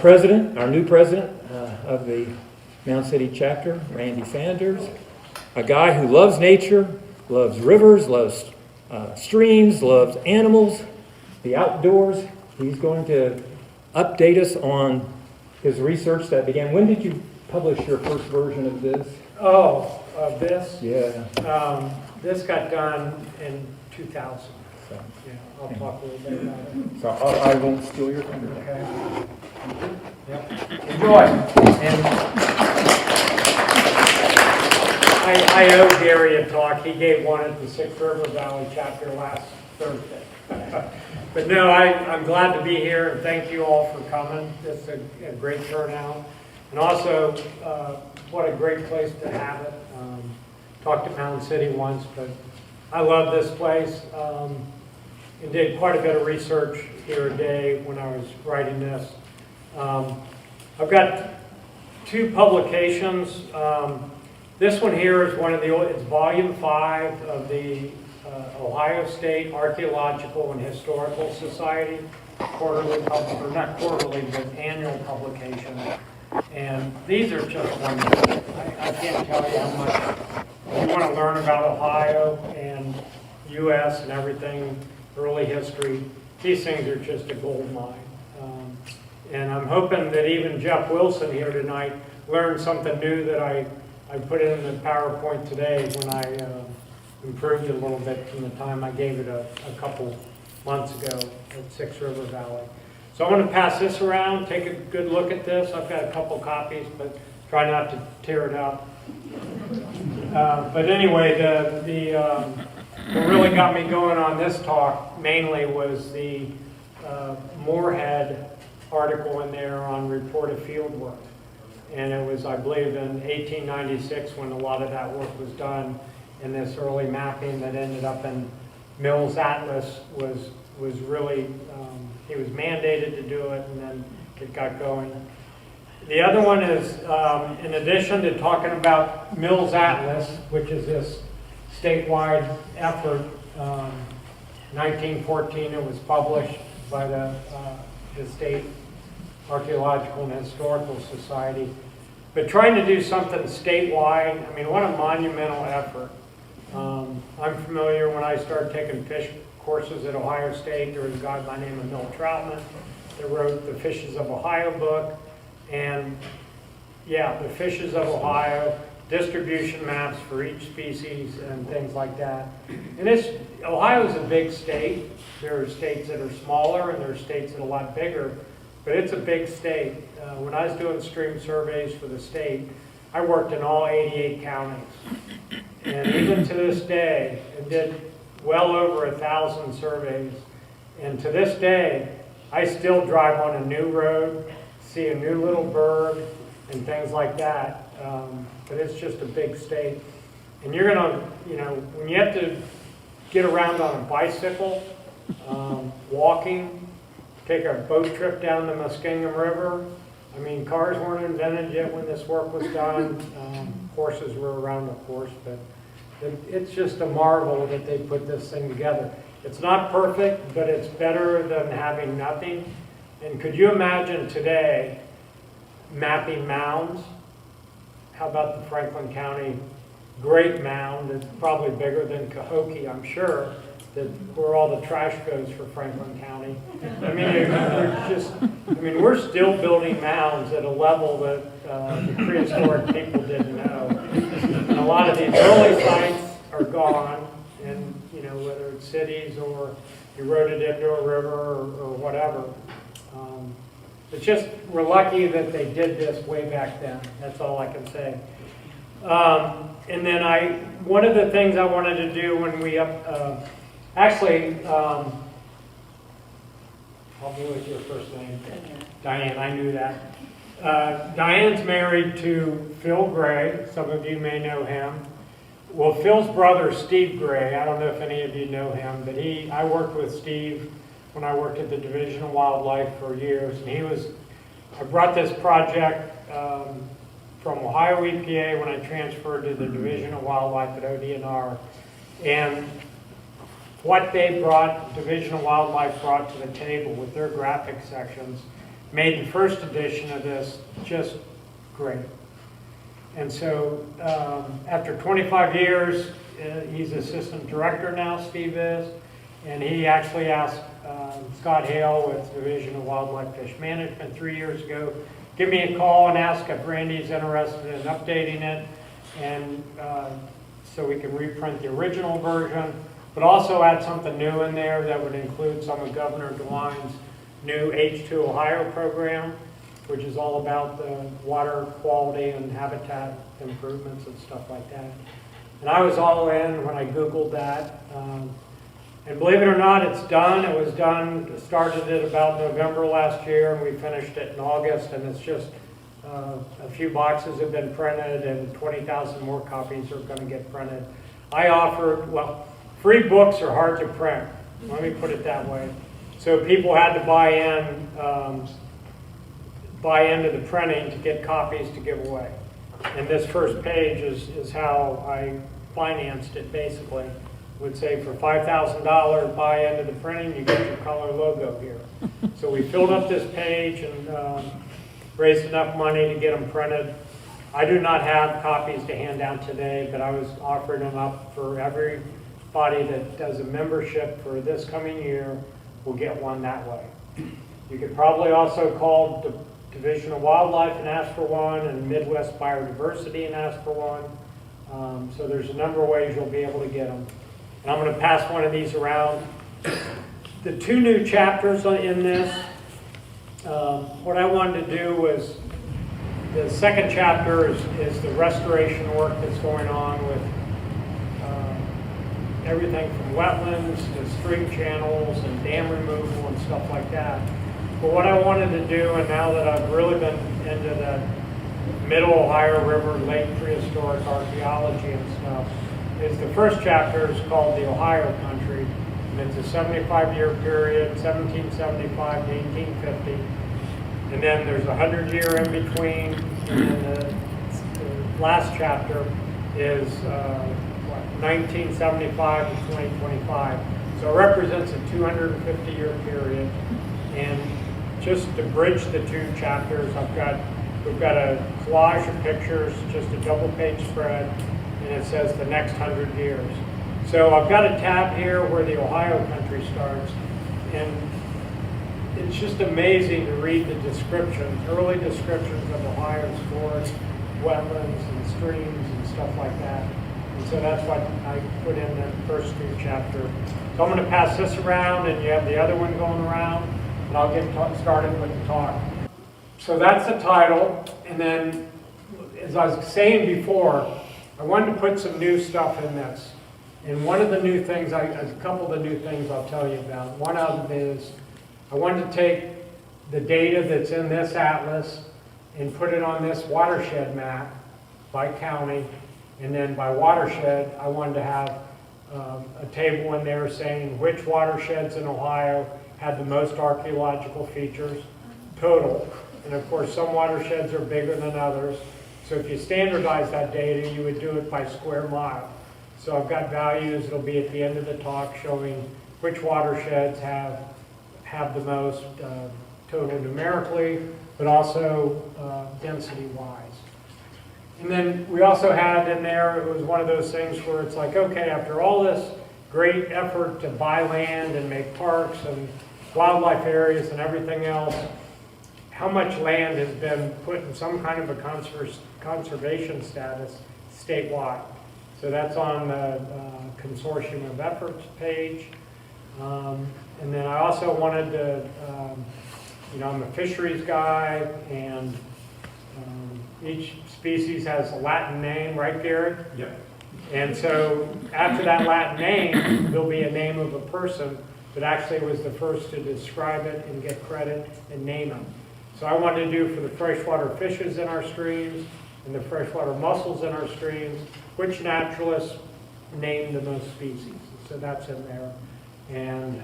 president, our new president of the Mound City Chapter, Randy Sanders, a guy who loves nature, loves rivers, loves streams, loves animals, the outdoors. He's going to update us on his research that began. When did you publish your first version of this? Oh, of this? Yeah. This got done in 2000. So, Yeah, I'll talk a little bit about it. so I won't steal your thunder. Okay. Yep. Enjoy. And I owe Gary a talk. He gave one at the Six River Valley chapter last Thursday. But no, I'm glad to be here, and thank you all for coming. It's a great turnout. And also, what a great place to have it. Talked to Mound City once, but I love this place. And did quite a bit of research here today when I was writing this. I've got two publications. This one here is one of the, it's volume 5 of the Ohio State Archaeological and Historical Society quarterly, or not quarterly, but annual publication. And these are just wonderful. I can't tell you how much, if you want to learn about Ohio and U.S. and everything, early history, these things are just a gold mine. And I'm hoping that even Jeff Wilson here tonight learned something new that I put in the PowerPoint today when I improved it a little bit from the time I gave it a couple months ago at Six River Valley. So I'm going to pass this around, take a good look at this. I've got a couple copies, but try not to tear it up. But anyway, what really got me going on this talk mainly was the Moorhead article in there on reported field work. And it was, I believe, in 1896 when a lot of that work was done, and this early mapping that ended up in Mills' Atlas was really, he was mandated to do it, and then it got going. The other one is, in addition to talking about Mills' Atlas, which is this statewide effort, 1914 it was published by the State Archaeological and Historical Society. But trying to do something statewide, I mean, what a monumental effort. I'm familiar when I started taking fish courses at Ohio State, there was a guy by the name of Milt Troutman that wrote the Fishes of Ohio book. And yeah, the Fishes of Ohio, distribution maps for each species and things like that. And Ohio's a big state. There are states that are smaller and there are states that are a lot bigger, but it's a big state. When I was doing stream surveys for the state, I worked in all 88 counties. And even to this day, I did well over 1,000 surveys. And to this day, I still drive on a new road, see a new little bird, and things like that. But it's just a big state. And you're gonna, when you have to get around on a bicycle, walking, take a boat trip down the Muskingum River. I mean, cars weren't invented yet when this work was done. Horses were around, of course, but it's just a marvel that they put this thing together. It's not perfect, but it's better than having nothing. And could you imagine today mapping mounds? How about the Franklin County Great Mound? It's probably bigger than Cahokia, I'm sure, where all the trash goes for Franklin County. I mean, we're still building mounds at a level that the prehistoric people didn't know. And a lot of these early sites are gone, and whether it's cities or eroded into a river or whatever. It's just, we're lucky that they did this way back then. That's all I can say. And then one of the things I wanted to do when we, actually, I'll do with your first name. Diane, I knew that. Diane's married to Phil Gray. Some of you may know him. Well, Phil's brother, Steve Gray, I don't know if any of you know him, but I worked with Steve when I worked at the Division of Wildlife for years. And I brought this project from Ohio EPA when I transferred to the Division of Wildlife at ODNR. And what Division of Wildlife brought to the table with their graphic sections, made the first edition of this just great. And so after 25 years, he's assistant director now, Steve is, and he actually asked Scott Hale with Division of Wildlife Fish Management 3 years ago, give me a call and ask if Randy's interested in updating it, and so we can reprint the original version, but also add something new in there that would include some of Governor DeWine's new H2 Ohio program, which is all about the water quality and habitat improvements and stuff like that. And I was all in when I Googled that. And believe it or not, it's done. It was done, started it about November last year, and we finished it in August, and it's just a few boxes have been printed, and 20,000 more copies are going to get printed. I offered, well, free books are hard to print. Let me put it that way. So people had to buy into the printing to get copies to give away. And this first page is how I financed it, basically. Would say for $5,000 buy into the printing, you get your color logo here. So we filled up this page and raised enough money to get them printed. I do not have copies to hand out today, but I was offering them up for everybody that does a membership for this coming year will get one that way. You could probably also call the Division of Wildlife and ask for one, and Midwest Biodiversity and ask for one. So there's a number of ways you'll be able to get them. And I'm going to pass one of these around. The two new chapters in this, what I wanted to do was, the second chapter is the restoration work that's going on with everything from wetlands to stream channels and dam removal and stuff like that. But what I wanted to do, and now that I've really been into the Middle Ohio River Lake prehistoric archaeology and stuff, is the first chapter is called the Ohio Country, and it's a 75-year period, 1775 to 1850, and then there's a 100-year in between, and then the last chapter is 1975 to 2025. So it represents a 250-year period, and just to bridge the two chapters, we've got a collage of pictures, just a double-page spread, and it says the next 100 years. So I've got a tab here where the Ohio Country starts, and it's just amazing to read the descriptions, early descriptions of Ohio's forests, wetlands, and streams, and stuff like that. And so that's what I put in the first two chapters. So I'm going to pass this around, and you have the other one going around, and I'll get started with the talk. So that's the title, and then, as I was saying before, I wanted to put some new stuff in this. And one of the new things, a couple of the new things I'll tell you about. One of them is, I wanted to take the data that's in this atlas and put it on this watershed map by county, and then by watershed, I wanted to have a table in there saying which watersheds in Ohio had the most archaeological features, total. And of course, some watersheds are bigger than others. So if you standardize that data, you would do it by square mile. So I've got values that'll be at the end of the talk showing which watersheds have the most total numerically, but also density-wise. And then we also had in there, it was one of those things where it's like, okay, after all this great effort to buy land and make parks and wildlife areas and everything else, how much land has been put in some kind of a conservation status statewide? So that's on the Consortium of Efforts page. And then I also wanted to, I'm a fisheries guy, and each species has a Latin name, right, Gary? Yep. And so after that Latin name, there'll be a name of a person that actually was the first to describe it and get credit and name them. So I wanted to do for the freshwater fishes in our streams and the freshwater mussels in our streams, which naturalists named the most species. So that's in there. And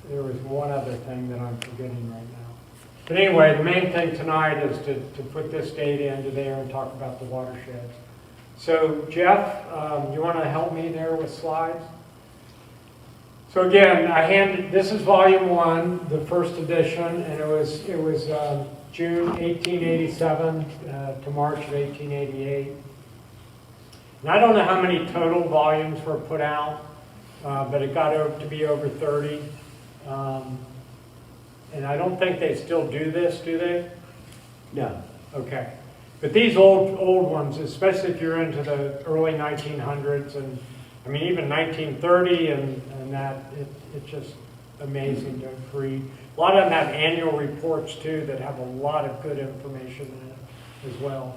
there was one other thing that I'm forgetting right now. But anyway, the main thing tonight is to put this data into there and talk about the watersheds. So Jeff, you want to help me there with slides? So again, this is volume 1, the first edition, and it was June 1887 to March of 1888. And I don't know how many total volumes were put out, but it got to be over 30. And I don't think they still do this, do they? No. Okay. But these old ones, especially if you're into the early 1900s, and I mean even 1930 and that, it's just amazing to read. A lot of them have annual reports too that have a lot of good information in it as well.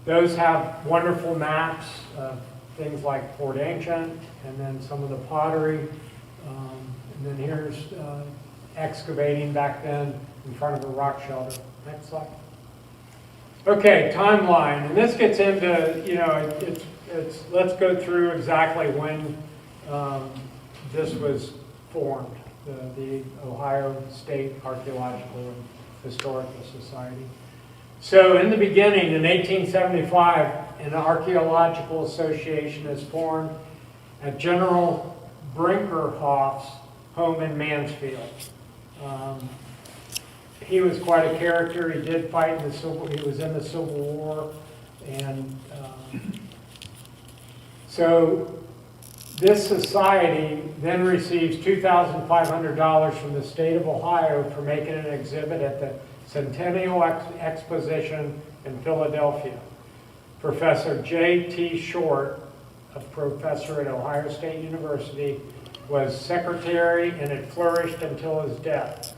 Those have wonderful maps of things like Fort Ancient, and then some of the pottery. And then here's excavating back then in front of a rock shelter. Next slide. Okay, timeline, and this gets into, let's go through exactly when this was formed, the Ohio State Archaeological and Historical Society. So in the beginning, in 1875, an archaeological association is formed at General Brinkerhoff's home in Mansfield. He was quite a character. He did fight in he was in the Civil War, and so this society then receives $2,500 from the state of Ohio for making an exhibit at the Centennial Exposition in Philadelphia. Professor J.T. Short, a professor at Ohio State University, was secretary, and it flourished until his death.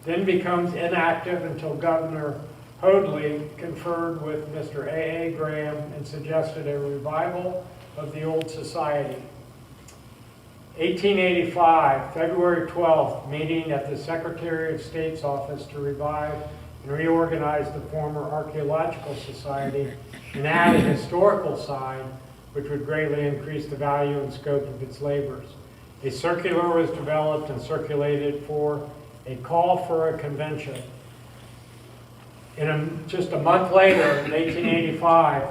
Then becomes inactive until Governor Hoadley conferred with Mr. A.A. Graham and suggested a revival of the old society. 1885, February 12th, meeting at the Secretary of State's office to revive and reorganize the former Archaeological Society and add a historical side, which would greatly increase the value and scope of its labors. A circular was developed and circulated for a call for a convention. Just a month later, in 1885,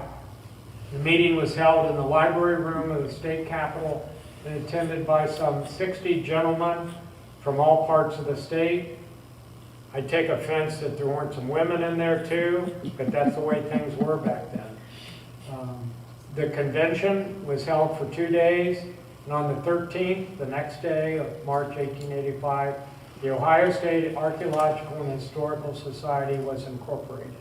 the meeting was held in the library room of the state capitol and attended by some 60 gentlemen from all parts of the state. I take offense that there weren't some women in there too, but that's the way things were back then. The convention was held for 2 days, and on the 13th, the next day of March 1885, the Ohio State Archaeological and Historical Society was incorporated.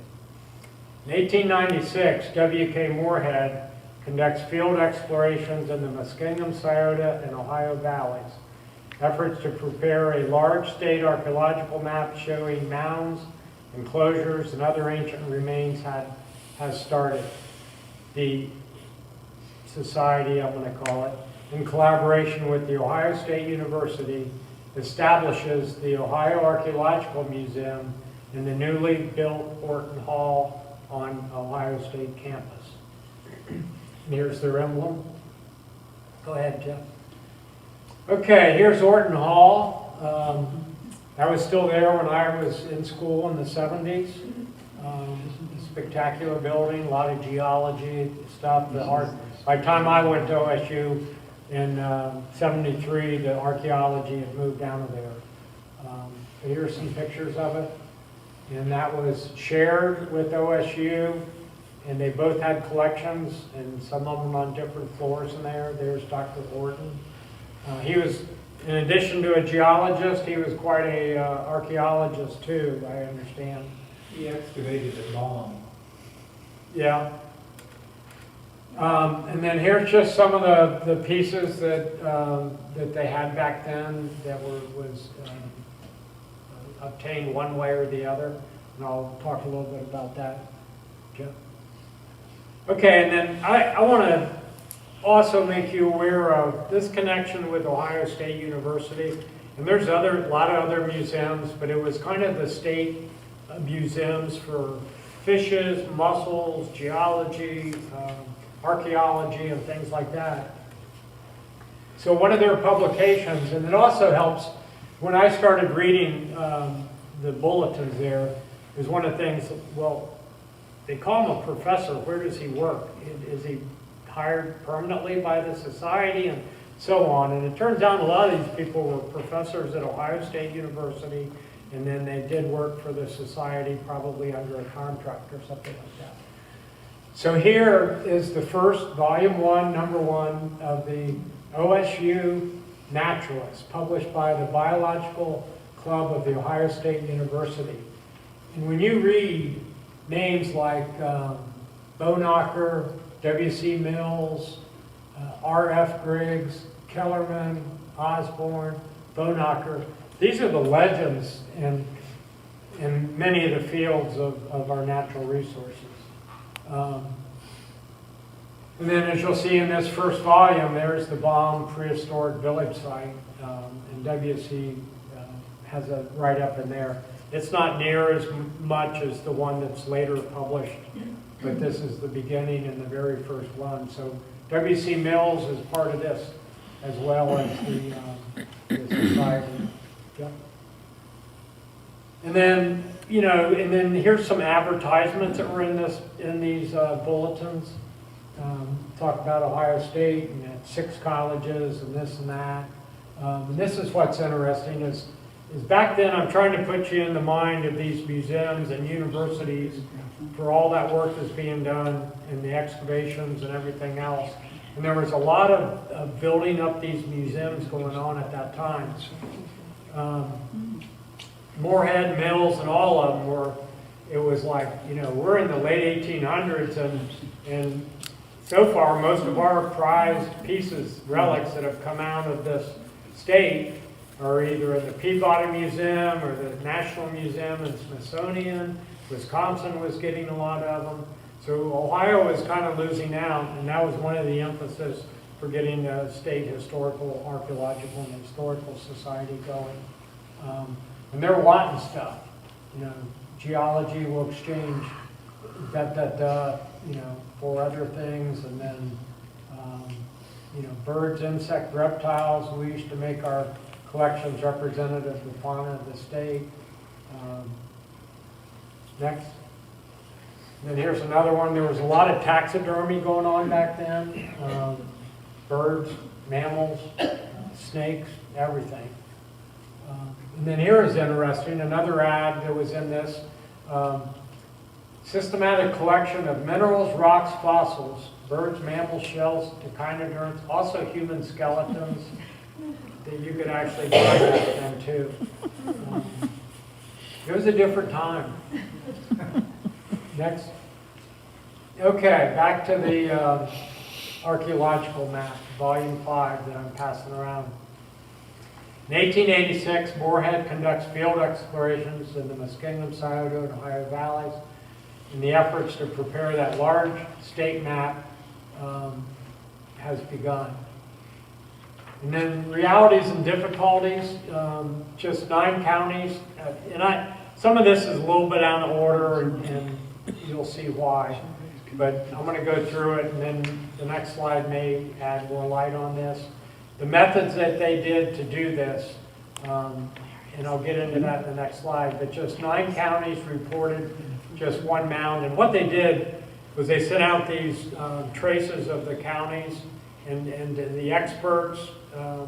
In 1896, W.K. Moorhead conducts field explorations in the Muskingum, Scioto, and Ohio valleys. Efforts to prepare a large state archaeological map showing mounds, enclosures, and other ancient remains has started. The society, I'm going to call it, in collaboration with the Ohio State University, establishes the Ohio Archaeological Museum in the newly built Orton Hall on Ohio State campus. And here's their emblem. Go ahead, Jeff. Okay, here's Orton Hall. I was still there when I was in school in the 70s. Spectacular building, a lot of geology stuff. By the time I went to OSU in 73, the archaeology had moved down to there. Here's some pictures of it. And that was shared with OSU, and they both had collections, and some of them on different floors in there. There's Dr. Horton. He was, in addition to a geologist, he was quite a archaeologist too, I understand. He excavated it long. Yeah. And then here's just some of the pieces that they had back then that was obtained one way or the other, and I'll talk a little bit about that, Jeff. Okay, and then I want to also make you aware of this connection with Ohio State University, and there's a lot of other museums, but it was kind of the state museums for fishes, mussels, geology, archaeology, and things like that. So one of their publications, and it also helps, when I started reading the bulletins there, is one of the things, well, they call him a professor. Where does he work? Is he hired permanently by the society? And so on. And it turns out a lot of these people were professors at Ohio State University, and then they did work for the society, probably under a contract or something like that. So here is the first, volume 1, number 1 of the OSU Naturalist, published by the Biological Club of the Ohio State University. And when you read names like Bonacker, W.C. Mills, R.F. Griggs, Kellerman, Osborne, Bonacker, these are the legends in many of the fields of our natural resources. And then as you'll see in this first volume, there's the Baum Prehistoric Village Site, and W.C. has a write-up in there. It's not near as much as the one that's later published, but this is the beginning and the very first one. So W.C. Mills is part of this, as well as the society. Yeah. And then, and then here's some advertisements that were in these bulletins. Talk about Ohio State and 6 colleges and this and that. And this is what's interesting is back then I'm trying to put you in the mind of these museums and universities for all that work that's being done in the excavations and everything else. And there was a lot of building up these museums going on at that time. Moorhead, Mills, and all of them were, it was like, we're in the late 1800s and so far most of our prized pieces, relics that have come out of this state are either in the Peabody Museum or the National Museum and Smithsonian. Wisconsin was getting a lot of them. So Ohio was kind of losing out, and that was one of the emphasis for getting the State Historical, Archaeological, and Historical Society going. And they're wanting stuff. Geology will exchange for other things, and then birds, insect, reptiles. We used to make our collections representative of the fauna of the state. Next. And then here's another one. There was a lot of taxidermy going on back then. Birds, mammals, snakes, everything. And then here is interesting, another ad that was in this. Systematic collection of minerals, rocks, fossils, birds, mammals, shells, echinoderms, also human skeletons that you could actually buy back then too. It was a different time. Next. Okay, back to the archaeological map, volume 5 that I'm passing around. In 1886, Moorhead conducts field explorations in the Muskingum, Scioto, and Ohio valleys. In the efforts to prepare that large state map has begun. And then realities and difficulties, just 9 counties. Some of this is a little bit out of order, and you'll see why. But I'm going to go through it, and then the next slide may add more light on this. The methods that they did to do this, and I'll get into that in the next slide, but just 9 counties reported just 1 mound. And what they did was they sent out these traces of the counties, and the experts,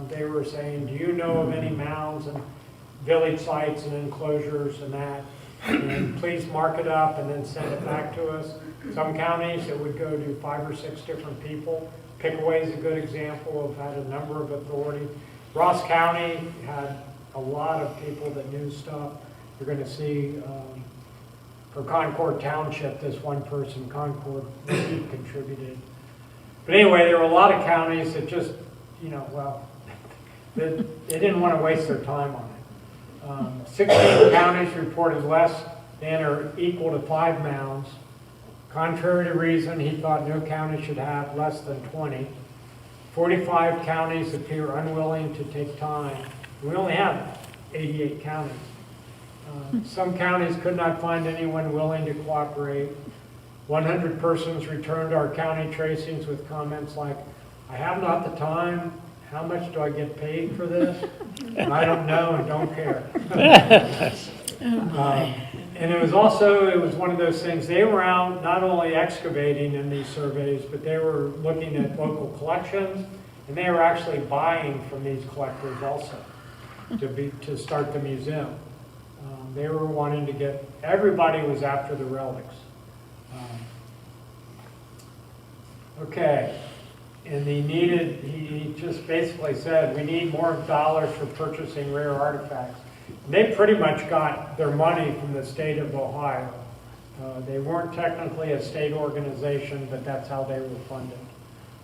they were saying, do you know of any mounds and village sites and enclosures and that? And please mark it up and then send it back to us. Some counties, it would go to 5 or 6 different people. Pickaway is a good example of had a number of authority. Ross County had a lot of people that knew stuff. You're going to see for Concord Township, this one person, Concord, he contributed. But anyway, there were a lot of counties that just, they didn't want to waste their time on it. 16 counties reported less than or equal to 5 mounds. Contrary to reason, he thought no county should have less than 20. 45 counties appear unwilling to take time. We only have 88 counties. Some counties could not find anyone willing to cooperate. 100 persons returned our county tracings with comments like, I have not the time, how much do I get paid for this? And I don't know and don't care. And it was one of those things, they were out not only excavating in these surveys, but they were looking at local collections, And they were actually buying from these collectors also to start the museum. They were wanting to get, everybody was after the relics. Okay, and he just basically said, we need more dollars for purchasing rare artifacts. And they pretty much got their money from the state of Ohio. They weren't technically a state organization, but that's how they were funded.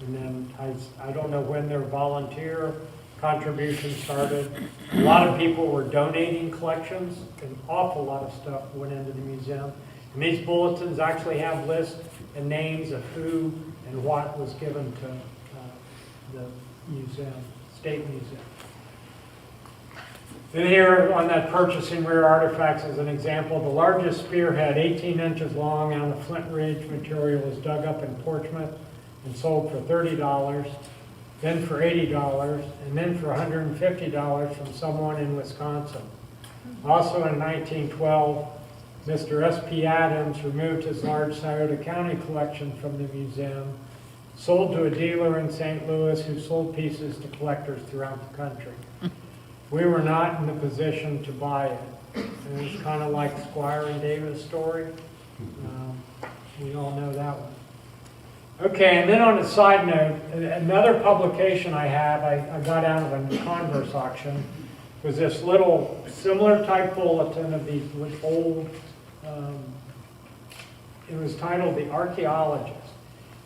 And then I don't know when their volunteer contributions started. A lot of people were donating collections. An awful lot of stuff went into the museum. And these bulletins actually have lists and names of who and what was given to the museum, state museum. Then here on that purchasing rare artifacts as an example, the largest spearhead, 18 inches long on the Flint Ridge material, was dug up in Portsmouth and sold for $30, then for $80, and then for $150 from someone in Wisconsin. Also in 1912, Mr. S.P. Adams removed his large Scioto County collection from the museum, sold to a dealer in St. Louis who sold pieces to collectors throughout the country. We were not in the position to buy it. And it was kind of like Squire and Davis' story. We all know that one. Okay, and then on a side note, another publication I have, I got out of a Converse auction, was this little similar type bulletin of these old, it was titled The Archaeologist.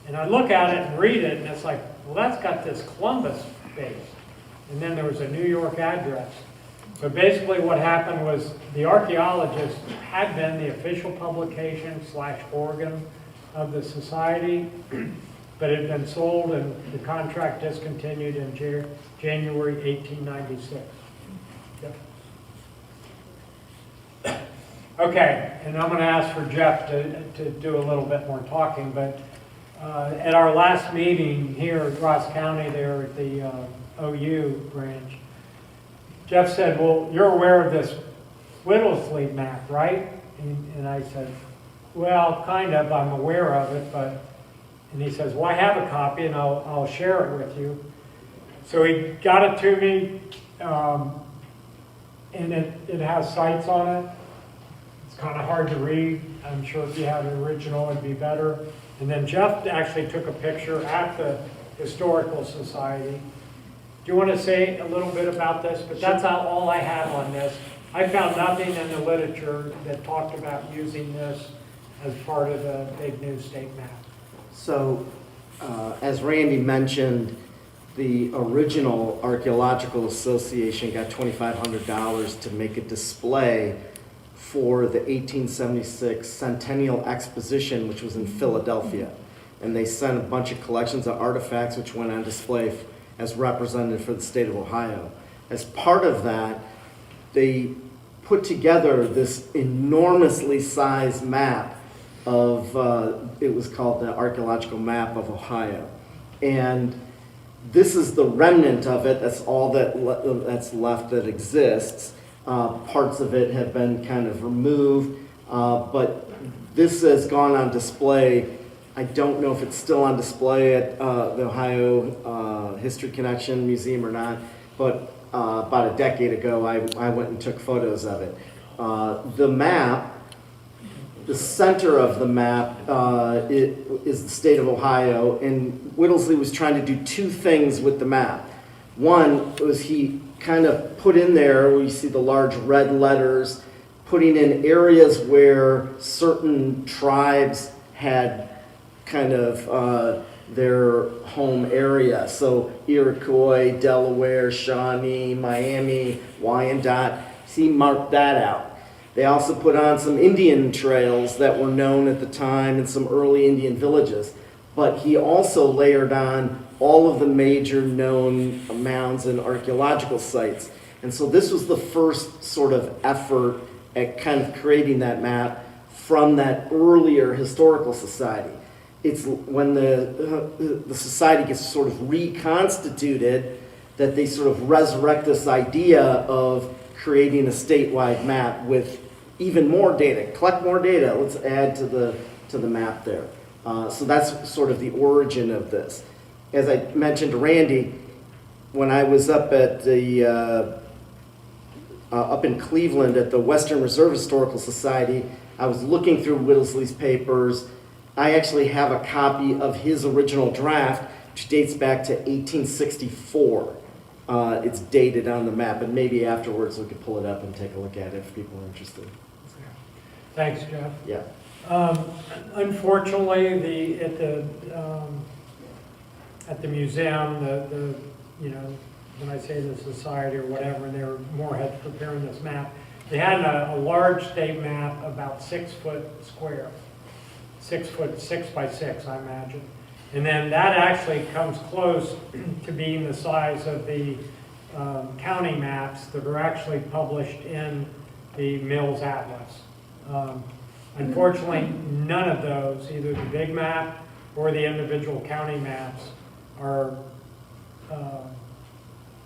And I look at it and read it, and it's like, well, that's got this Columbus base. And then there was a New York address. So basically what happened was the Archaeologist had been the official publication / organ of the society, but it had been sold and the contract discontinued in January 1896. Yep. Okay, and I'm going to ask for Jeff to do a little bit more talking, but at our last meeting here at Ross County there at the OU branch, Jeff said, well, you're aware of this Whittlesey map, right? And I said, well, kind of, I'm aware of it, but, and he says, well, I have a copy and I'll share it with you. So he got it to me, and it has sites on it. It's kind of hard to read. I'm sure if you had an original, it'd be better. And then Jeff actually took a picture at the Historical Society. Do you want to say a little bit about this? But that's all I have on this. I found nothing in the literature that talked about using this as part of the big new state map. So, as Randy mentioned, the original Archaeological Association got $2,500 to make a display for the 1876 Centennial Exposition, which was in Philadelphia. And they sent a bunch of collections of artifacts which went on display as representative for the state of Ohio. As part of that, they put together this enormously sized map of, it was called the Archaeological Map of Ohio. And this is the remnant of it. That's all that's left that exists. Parts of it have been kind of removed, but this has gone on display. I don't know if it's still on display at the Ohio History Connection Museum or not, but about a decade ago I went and took photos of it. The map, the center of the map is the state of Ohio, and Whittlesey was trying to do two things with the map. One was he kind of put in there, where you see the large red letters, putting in areas where certain tribes had kind of their home area. So Iroquois, Delaware, Shawnee, Miami, Wyandotte. He marked that out. They also put on some Indian trails that were known at the time and some early Indian villages. But he also layered on all of the major known mounds and archaeological sites. And so this was the first sort of effort at kind of creating that map from that earlier historical society. It's when the society gets sort of reconstituted that they sort of resurrect this idea of creating a statewide map with even more data, collect more data. Let's add to the map there. So that's sort of the origin of this. As I mentioned to Randy, when I was up at the up in Cleveland at the Western Reserve Historical Society, I was looking through Whittlesey's papers. I actually have a copy of his original draft, which dates back to 1864. It's dated on the map, and maybe afterwards we could pull it up and take a look at it if people are interested. Thanks, Jeff. Yeah. Unfortunately, at the museum, when I say the society or whatever, and they were Moorhead preparing this map, they had a large state map about 6 foot square, 6 foot 6 by 6, I imagine. And then that actually comes close to being the size of the county maps that are actually published in the Mills Atlas. Unfortunately, none of those, either the big map or the individual county maps, are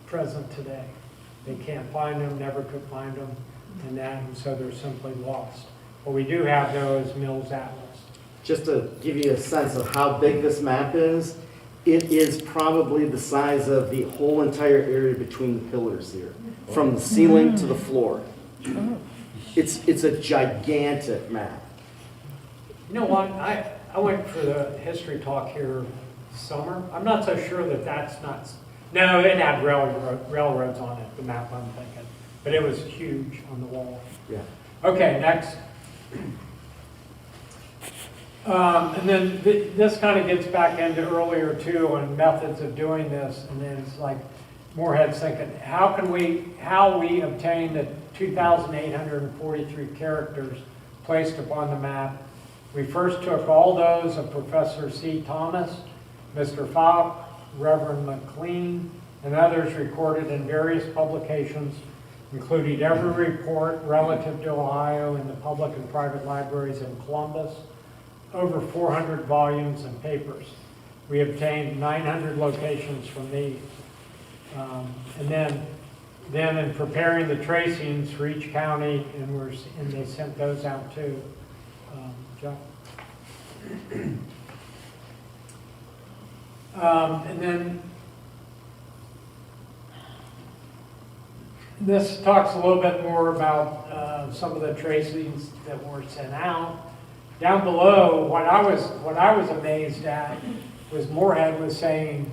present today. They can't find them, never could find them, and so they're simply lost. What we do have, though, is Mills Atlas. Just to give you a sense of how big this map is, it is probably the size of the whole entire area between the pillars here, from the ceiling to the floor. It's a gigantic map. You know what, I went for the history talk here summer. I'm not so sure that that's not, no, it had railroads on it, the map I'm thinking, but it was huge on the wall. Yeah. Okay, next. And then this kind of gets back into earlier too on methods of doing this, and then it's like Moorhead's thinking, how we obtain the 2,843 characters placed upon the map. We first took all those of Professor C. Thomas, Mr. Falk, Reverend McLean, and others recorded in various publications, including every report relative to Ohio in the public and private libraries in Columbus, over 400 volumes and papers. We obtained 900 locations from these. And then in preparing the tracings for each county, and they sent those out too. John? And then this talks a little bit more about some of the tracings that were sent out. Down below, what I was amazed at was Moorhead was saying,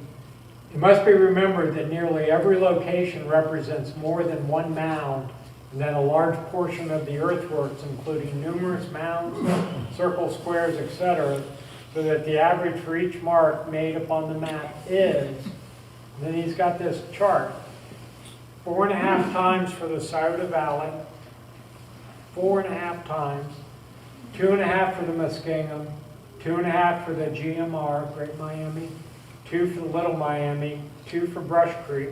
it must be remembered that nearly every location represents more than one mound, and that a large portion of the earthworks, including numerous mounds, circles, squares, etc., so that the average for each mark made upon the map is, and then he's got this chart, 4.5 times for the Scioto Valley, 4.5 times, 2.5 for the Muskingum, 2.5 for the GMR, Great Miami, 2 for the Little Miami, 2 for Brush Creek,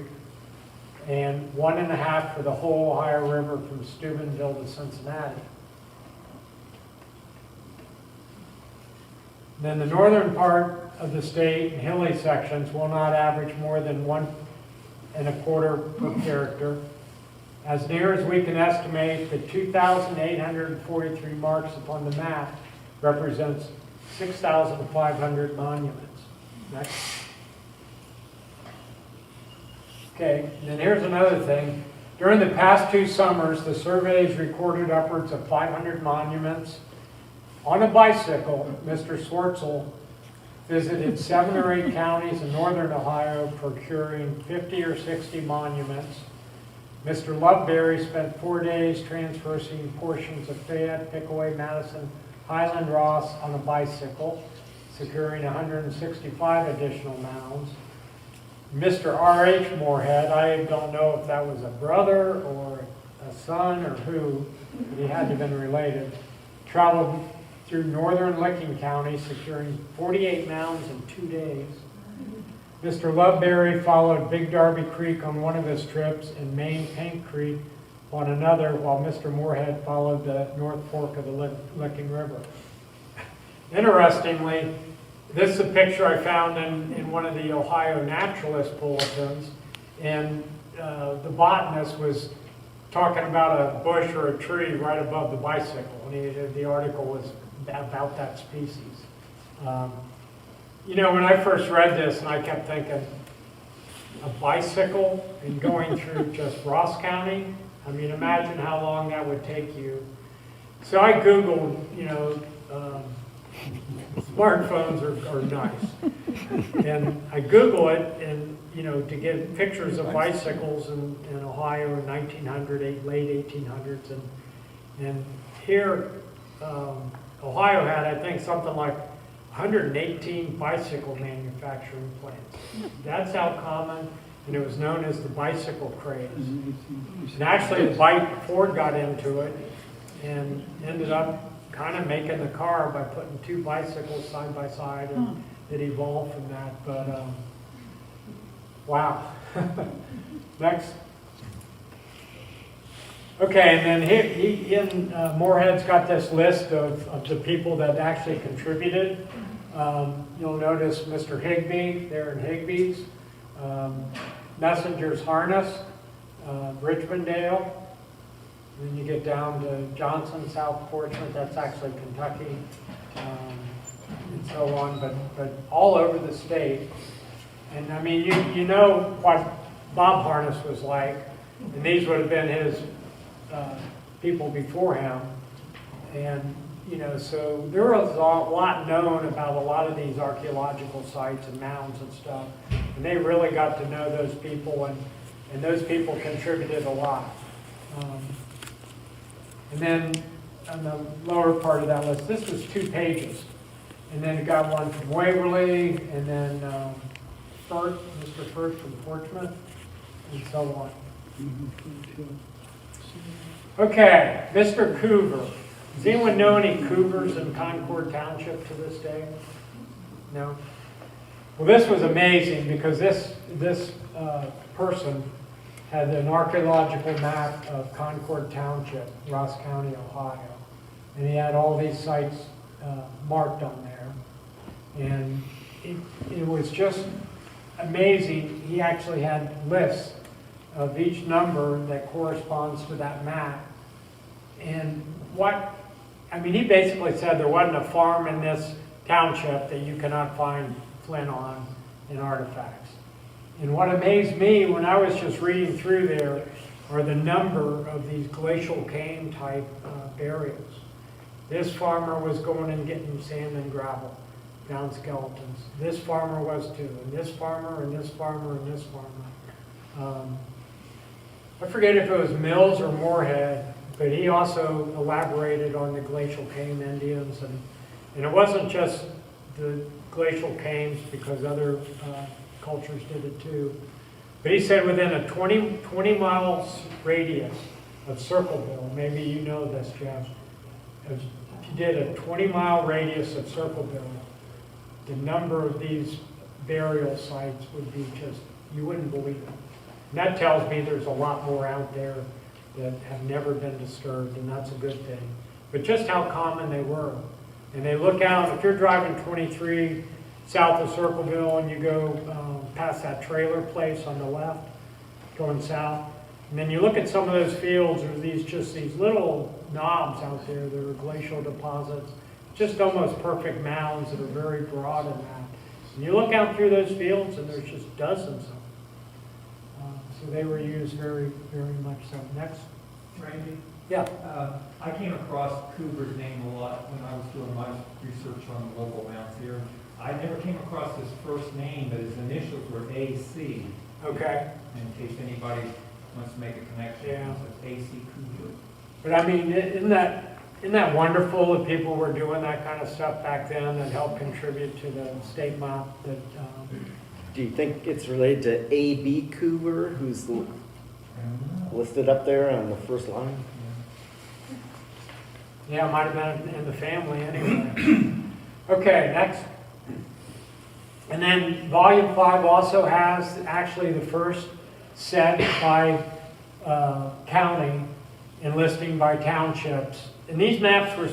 and 1.5 for the whole Ohio River from Steubenville to Cincinnati. Then the northern part of the state and hilly sections will not average more than 1.25 per character. As near as we can estimate, the 2,843 marks upon the map represents 6,500 monuments. Next. Okay, and then here's another thing. During the past 2 summers, the surveys recorded upwards of 500 monuments. On a bicycle, Mr. Swartzel visited 7 or 8 counties in northern Ohio, procuring 50 or 60 monuments. Mr. Loveberry spent 4 days transversing portions of Fayette, Pickaway, Madison, Highland, Ross on a bicycle, securing 165 additional mounds. Mr. R.H. Moorhead, I don't know if that was a brother or a son or who, but he had to have been related, traveled through northern Licking County, securing 48 mounds in 2 days. Mr. Loveberry followed Big Darby Creek on one of his trips and Main Paint Creek on another, while Mr. Moorhead followed the North Fork of the Licking River. Interestingly, this is a picture I found in one of the Ohio naturalist bulletins, and the botanist was talking about a bush or a tree right above the bicycle, and the article was about that species. You know, when I first read this, and I kept thinking, a bicycle and going through just Ross County. I mean, imagine how long that would take you. So I Googled, smartphones are nice. And I Google it and, to get pictures of bicycles in Ohio in 1900, late 1800s. And here, Ohio had, I think, something like 118 bicycle manufacturing plants. That's how common, and it was known as the bicycle craze. And actually, Ford got into it and ended up kind of making the car by putting two bicycles side by side, and it evolved from that. But wow. Next. Okay, and then Moorhead's got this list of the people that actually contributed. You'll notice Mr. Higbee there in Higbee's, Messenger's Harness, Richmondale. Then you get down to Johnson, South Portsmouth, that's actually Kentucky, and so on, but all over the state. And I mean, you know what Bob Harness was like, and these would have been his people before him. And, so there was a lot known about a lot of these archaeological sites and mounds and stuff. And they really got to know those people, and those people contributed a lot. And then on the lower part of that list, this was 2 pages. And then it got one from Waverly, and then Mr. Firth from Portsmouth, and so on. Okay, Mr. Coover. Does anyone know any Coovers in Concord Township to this day? No? Well, this was amazing because this person had an archaeological map of Concord Township, Ross County, Ohio. And he had all these sites marked on there. And it was just amazing. He actually had lists of each number that corresponds to that map. And he basically said there wasn't a farm in this township that you cannot find flint on in artifacts. And what amazed me when I was just reading through there are the number of these glacial cane type burials. This farmer was going and getting sand and gravel, found skeletons. This farmer was too, and this farmer, and this farmer, and this farmer. I forget if it was Mills or Moorhead, but he also elaborated on the glacial cane Indians, and it wasn't just the glacial canes because other cultures did it too. But he said within a 20 miles radius of Circleville, maybe you know this, Jeff, if you did a 20-mile radius of Circleville, the number of these burial sites would be just, you wouldn't believe it. And that tells me there's a lot more out there that have never been disturbed, and that's a good thing. But just how common they were. And they look out, if you're driving 23 south of Circleville and you go past that trailer place on the left, going south, and then you look at some of those fields, there's these little knobs out there that are glacial deposits, just almost perfect mounds that are very broad in that. And you look out through those fields and there's just dozens of them. So they were used very, very much so. Next. Randy? Yeah. I came across Cooper's name a lot when I was doing my research on the local mounds here. I never came across his first name, but his initials were AC. Okay. In case anybody wants to make a connection, Yeah. it's AC Cooper. But I mean, isn't that wonderful that people were doing that kind of stuff back then that helped contribute to the state map? That Do you think it's related to A.B. Coover, who's listed up there on the first line? yeah, it might have been in the family anyway. Okay, next. And then volume 5 also has actually the first set by county and listing by townships. And these maps were,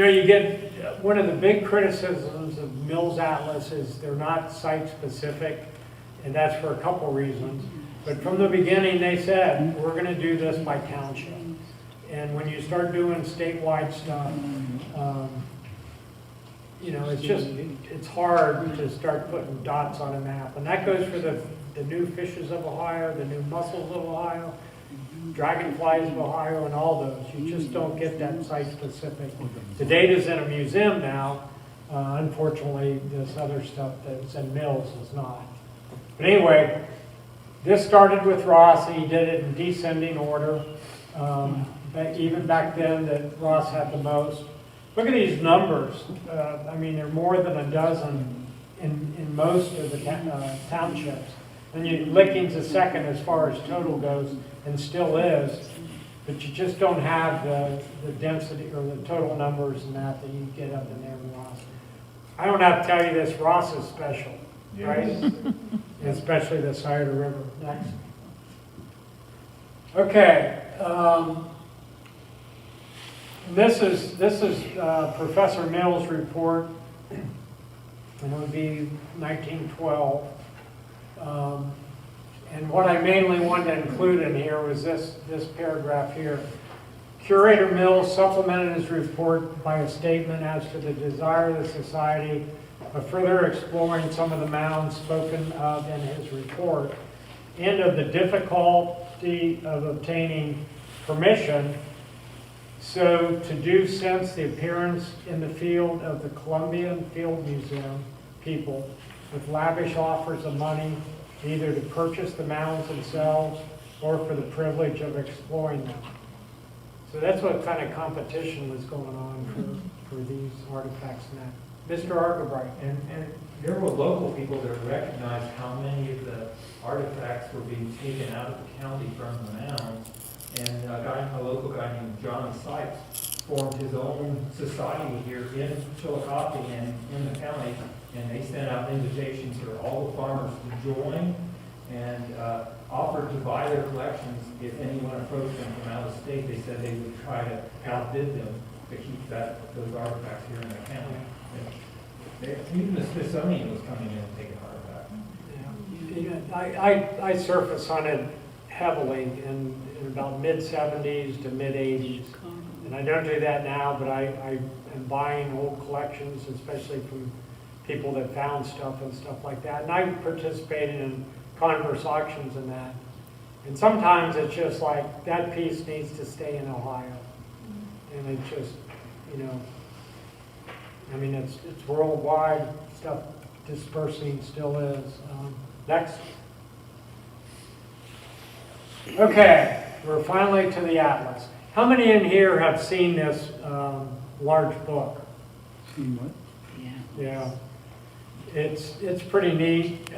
you get one of the big criticisms of Mills Atlas is they're not site specific, and that's for a couple reasons. But from the beginning they said, we're going to do this by township. And when you start doing statewide stuff, it's hard to start putting dots on a map. And that goes for the the new fishes of Ohio, the new mussels of Ohio, dragonflies of Ohio, and all those. You just don't get that site-specific. The data's in a museum now. Unfortunately, this other stuff that's in Mills is not. But anyway, this started with Ross. He did it in descending order. But even back then, that Ross had the most. Look at these numbers. I mean, there are more than a dozen in most of the townships. And Licking's a second as far as total goes, and still is. But you just don't have the density or the total numbers and that you get up in there in Ross. I don't have to tell you this, Ross is special, right? Especially the side of the river. Next. Okay. This is Professor Mills' report, and it would be 1912. And what I mainly wanted to include in here was this paragraph here. Curator Mills supplemented his report by a statement as to the desire of the Society of further exploring some of the mounds spoken of in his report, and of the difficulty of obtaining permission so to do since the appearance in the field of the Columbian Field Museum people with lavish offers of money either to purchase the mounds themselves or for the privilege of exploring them. So that's what kind of competition was going on for these artifacts now. Mr. Argabright. And there were local people that recognized how many of the artifacts were being taken out of the county from the mounds. And a local guy named John Sykes formed his own society here in Chillicothe and in the county. And they sent out invitations for all the farmers to join and offered to buy their collections if anyone approached them from out of state. They said they would try to outbid them to keep those artifacts here in the county. Even the Smithsonian was coming in and taking artifacts. I surface hunted heavily in about mid-70s to mid-80s. And I don't do that now, but I am buying old collections, especially from people that found stuff and stuff like that. And I participated in converse auctions and that. And sometimes it's just like, that piece needs to stay in Ohio. And it just, you know, I mean, it's worldwide stuff dispersing still is. Next. Okay, we're finally to the atlas. How many in here have seen this large book? Seen what? Yeah. It's pretty neat,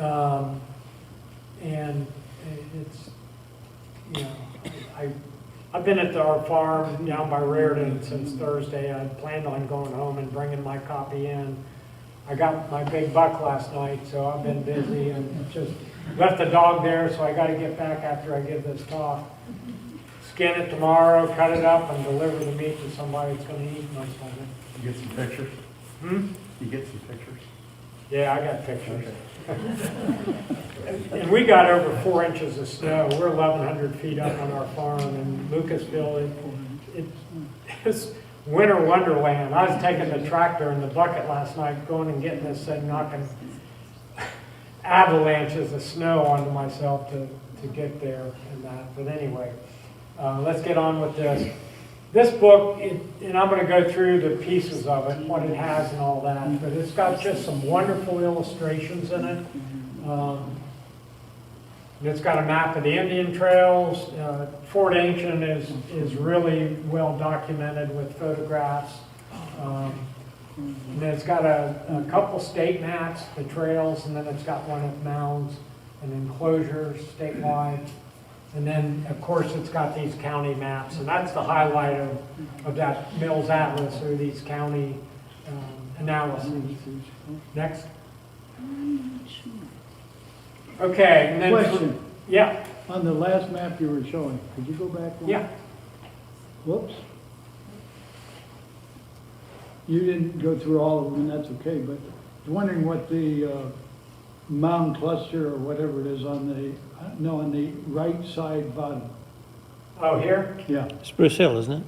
and it's, you know, I've been at our farm down by Raritan since Thursday. I planned on going home and bringing my copy in. I got my big buck last night, so I've been busy and just left the dog there, so I got to get back after I give this talk. Skin it tomorrow, cut it up, and deliver the meat to somebody that's going to eat most of it. You get some pictures? You get some pictures? Yeah, I got pictures. And we got over 4 inches of snow. We're 1,100 feet up on our farm in Lucasville. It's winter wonderland. I was taking the tractor and the bucket last night, going and getting this thing, knocking avalanches of snow onto myself to get there and that. But anyway, let's get on with this. This book, and I'm going to go through the pieces of it, what it has and all that, but it's got just some wonderful illustrations in it. It's got a map of the Indian trails. Fort Ancient is really well documented with photographs. And then it's got a couple state maps, the trails, and then it's got one of mounds and enclosures statewide. And then, of course, it's got these county maps, and that's the highlight of that Mills Atlas, or these county analyses. Next. Okay, and then... Question. Yeah. On the last map you were showing, could you go back one? Yeah. Whoops. You didn't go through all of them, and that's okay, but I was wondering what the mound cluster or whatever it is on the right side bottom. Oh, here? Yeah. Spruce Hill, isn't it?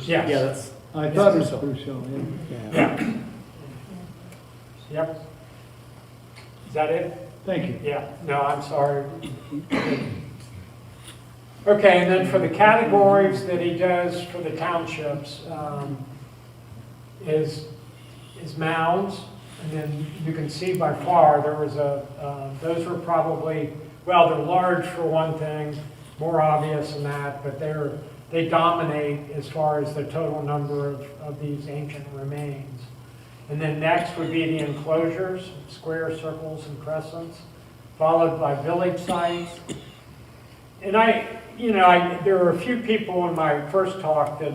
Yes. Yeah, that's, I thought it was Spruce Hill, yeah. Yeah. Yep. Is that it? Thank you. Yeah, no, I'm sorry. Okay, and then for the categories that he does for the townships, is mounds. And then you can see by far, there was those were probably, well, they're large for one thing, more obvious than that, but they dominate as far as the total number of these ancient remains. And then next would be the enclosures, squares, circles, and crescents, followed by village sites. And there were a few people in my first talk that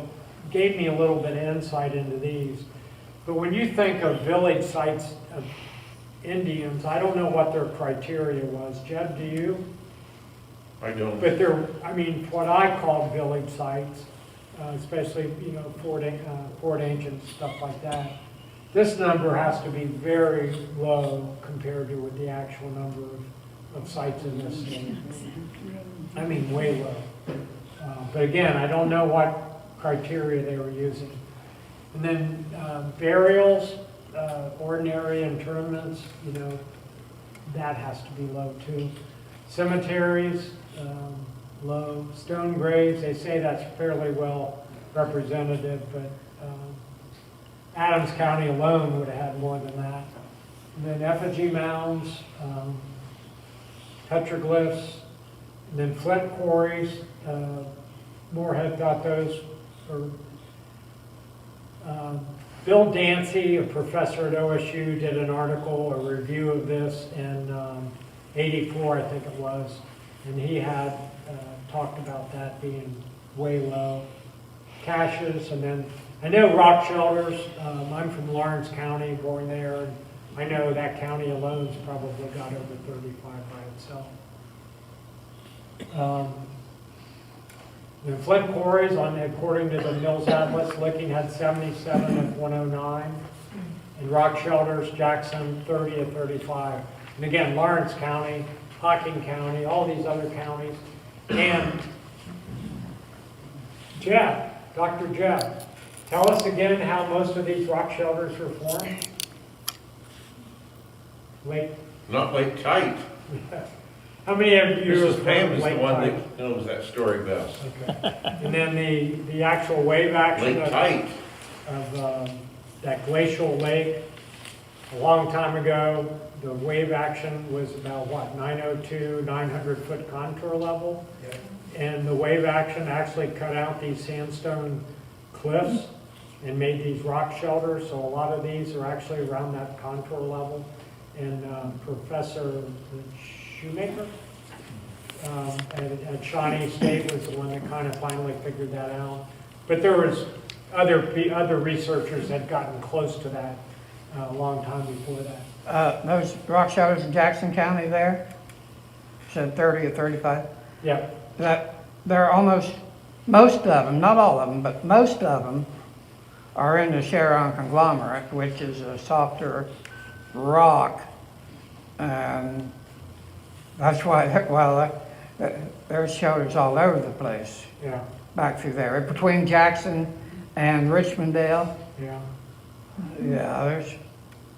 gave me a little bit of insight into these. But when you think of village sites of Indians, I don't know what their criteria was. Jeb, do you? I don't. But what I call village sites, especially, Fort Ancient, stuff like that, this number has to be very low compared to what the actual number of sites in this state. I mean, way low. But again, I don't know what criteria they were using. And then burials, ordinary interments, that has to be low too. Cemeteries, low. Stone graves, they say that's fairly well representative, but Adams County alone would have had more than that. And then effigy mounds, petroglyphs, and then flint quarries. Moorhead thought those were. Bill Dancy, a professor at OSU, did an article, a review of this in '84, I think it was, and he had talked about that being way low. Caches, and then I know rock shelters. I'm from Lawrence County, born there, and I know that county alone's probably got over 35 by itself. The flint quarries, according to the Mills Atlas, Licking had 77 of 109. And rock shelters, Jackson 30 of 35. And again, Lawrence County, Hocking County, all these other counties. And Dr. Jeff, tell us again how most of these rock shelters were formed. Not Lake Tite. How many of you Mrs. Pam is the Lake one Tite? that knows that story best. Okay. And then the actual wave action Lake Tite. of that glacial lake, a long time ago, the wave action was about what, 902, 900-foot contour level? Yeah. And the wave action actually cut out these sandstone cliffs and made these rock shelters, so a lot of these are actually around that contour level. And Professor Shoemaker at Shawnee State was the one that kind of finally figured that out. But there was other researchers had gotten close to that a long time before that. Those rock shelters in Jackson County there, said 30 or 35. Yeah, That they're almost, most of them, not all of them, but most of them are in the Sharon conglomerate, which is a softer rock. And that's why, there's shelters all over the place yeah, back through there. Between Jackson and Richmondale, yeah, yeah, there's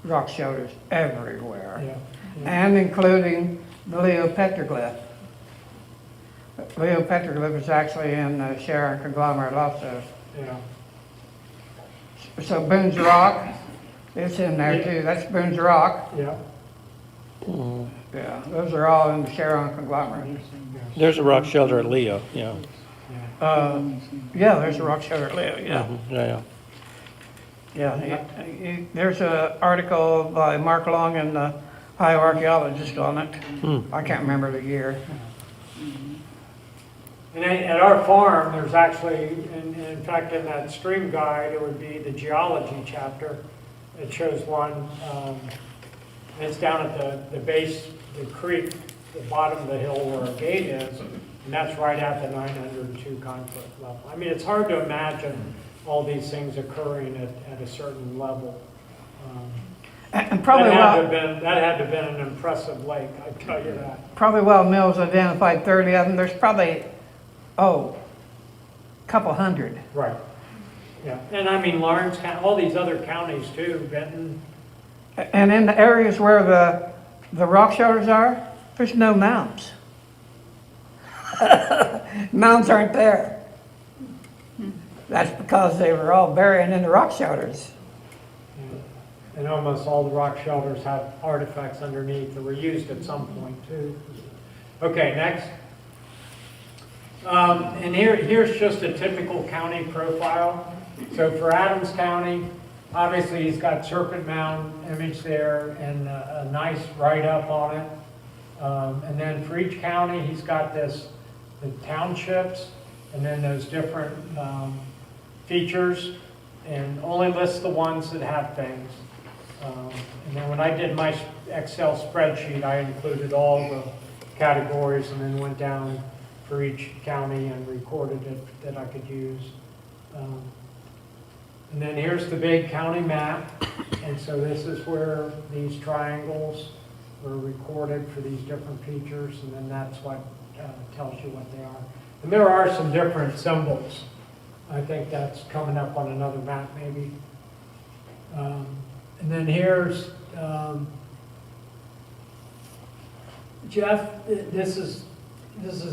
rock shelters everywhere. yeah. And including the Leo petroglyph. Leo petroglyph is actually in the Sharon conglomerate also. Yeah. So Boone's Rock, it's in there too. That's Boone's Rock. Yeah. Yeah, those are all in the Sharon conglomerate. There's a rock shelter at Leo, yeah. Yeah, there's a rock shelter at Leo, yeah. Yeah, yeah. Yeah, there's an article by Mark Long in the Ohio Archaeologist on it. I can't remember the year. And at our farm, there's actually, in fact, in that stream guide, it would be the geology chapter. It shows one, it's down at the base, the creek, the bottom of the hill where a gate is, and that's right at the 902 conflict level. I mean, it's hard to imagine all these things occurring at a certain level. And probably that well, had to have been an impressive lake, I tell you that. probably well Mills identified 30 of them. There's probably, a couple hundred. Right. Yeah, and I mean Lawrence County, all these other counties too, Benton. And in the areas where the the rock shelters are, there's no mounds. Mounds aren't there. That's because they were all burying in the rock shelters. And almost all the rock shelters have artifacts underneath that were used at some point too. Okay, next. And here's just a typical county profile. So for Adams County, obviously he's got Serpent Mound image there and a nice write-up on it. And then for each county, he's got the townships and then those different features, and only lists the ones that have things. And then when I did my Excel spreadsheet, I included all the categories and then went down for each county and recorded it that I could use. And then here's the big county map. And so this is where these triangles were recorded for these different features. And then that's what tells you what they are. And there are some different symbols. I think that's coming up on another map maybe. And then here's, Jeff, this is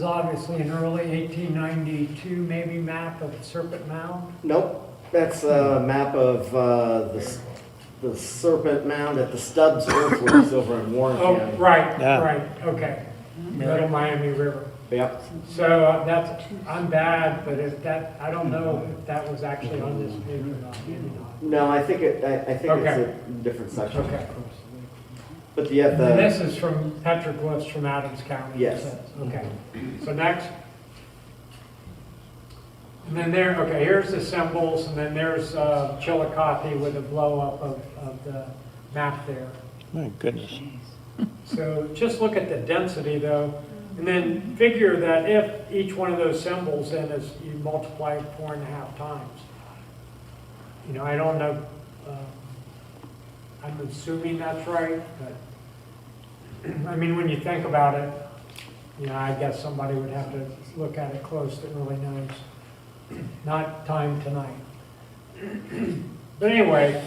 obviously an early 1892 maybe map of Serpent Mound. Nope, that's a map of the Serpent Mound at the Stubbs Earthworks over in Warren Oh, County. right, Yeah. right, okay. Middle Miami River. Yep. So I'm bad, but if that, I don't know if that was actually on this page or not. Maybe not. No, I think it's Okay. a different section. Okay. But you have And the, this is from petroglyphs from Adams County. it Yes. says. Okay. So next. And then there, okay, here's the symbols, and then there's Chillicothe with a blow up of the map there. My goodness. So just look at the density though, and then figure that if each one of those symbols then is, you multiply it 4.5 times. You know, I don't know, I'm assuming that's right, but I mean, when you think about it, you know, I guess somebody would have to look at it close that really knows. Not time tonight. But anyway,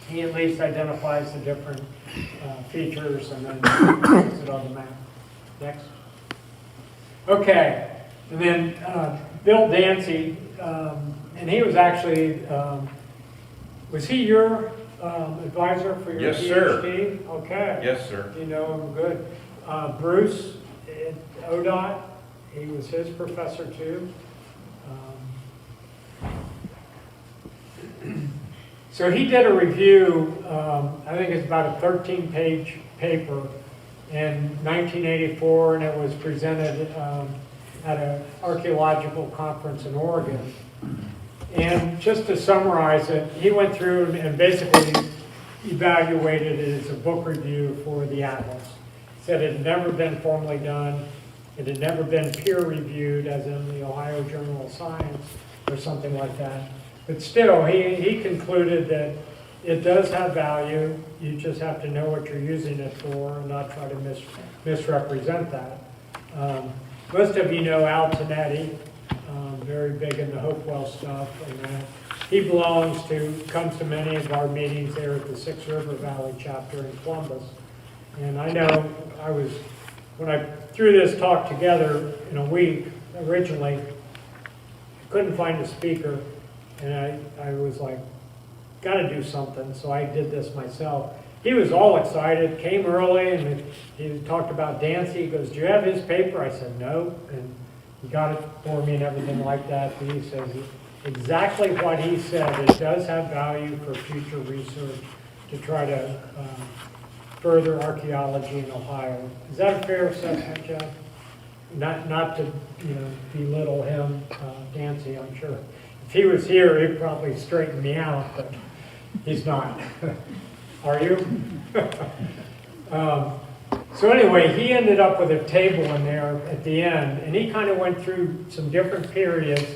he at least identifies the different features and then puts it on the map. Next. Okay, and then Bill Dancy, and he was actually, was he your advisor for your Yes, sir. PhD? Okay. Yes, sir. You know him good. Bruce at ODOT, he was his professor too. So he did a review, I think it's about a 13-page paper in 1984, and it was presented at an archaeological conference in Oregon. And just to summarize it, he went through and basically evaluated it as a book review for the Atlas. Said it had never been formally done, it had never been peer-reviewed, as in the Ohio Journal of Science or something like that. But still, he concluded that it does have value. You just have to know what you're using it for and not try to misrepresent that. Most of you know Al Tonetti, very big in the Hopewell stuff. And he comes to many of our meetings there at the Six River Valley chapter in Columbus. And I know when I threw this talk together in a week originally, couldn't find a speaker. And I was like, got to do something, so I did this myself. He was all excited, came early, and he talked about Dancy. He goes, do you have his paper? I said, no, and he got it for me and everything like that. But he says exactly what he said. It does have value for future research to try to further archaeology in Ohio. Is that a fair assessment, Jeff? Not to belittle him, Dancy, I'm sure. If he was here, he'd probably straighten me out, but he's not. Are you? So anyway, he ended up with a table in there at the end, and he kind of went through some different periods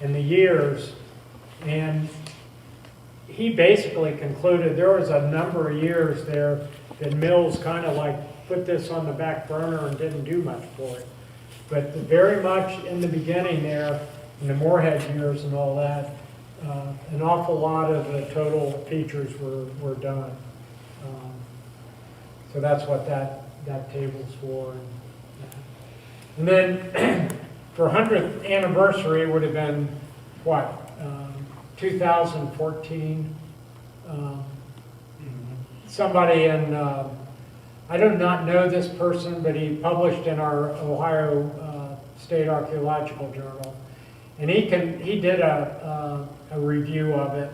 in the years, and he basically concluded there was a number of years there that Mills kind of like put this on the back burner and didn't do much for it. But very much in the beginning there, in the Moorhead years and all that, an awful lot of the total features were done. So that's what that table's for. And then for 100th anniversary would have been, what, 2014? Somebody in, I do not know this person, but he published in our Ohio State Archaeological Journal. And he did a review of it.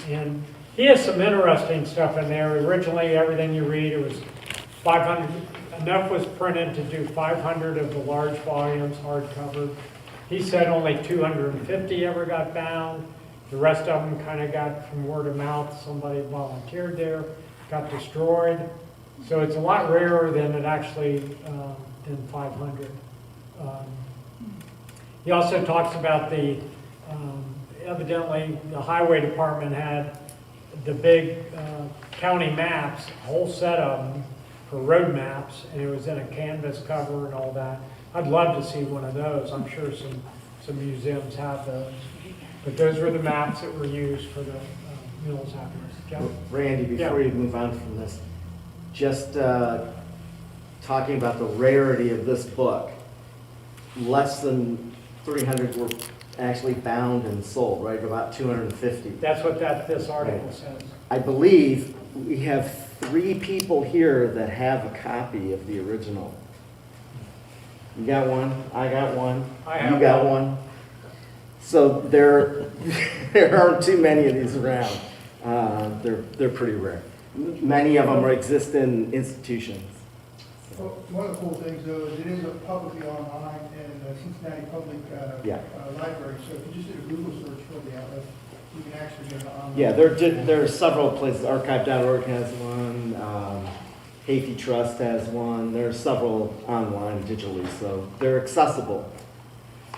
And he has some interesting stuff in there. Originally, everything you read, it was 500, enough was printed to do 500 of the large volumes, hardcover. He said only 250 ever got bound. The rest of them kind of got from word of mouth. Somebody volunteered there, got destroyed. So it's a lot rarer than it actually, than 500. He also talks about the, evidently the highway department had the big county maps, a whole set of them for road maps, and it was in a canvas cover and all that. I'd love to see one of those. I'm sure some museums have those. But those were the maps that were used for the mills afterwards. Jeff? Randy, before you move on from this, just talking about the rarity of this book, less than 300 were actually bound and sold, right? About 250. That's what this article Right. says. I believe we have 3 people here that have a copy of the original. You got one, I got one, I have you got one. So there aren't too many of these around. They're pretty rare. Many of them exist in institutions. Well, one of the cool things though is it is publicly online in the Cincinnati Public Library. So if you just did a Google search for the atlas, you can actually get it online. Yeah, there are several places. Archive.org has one. Haiti Trust has one. There are several online digitally, so they're accessible.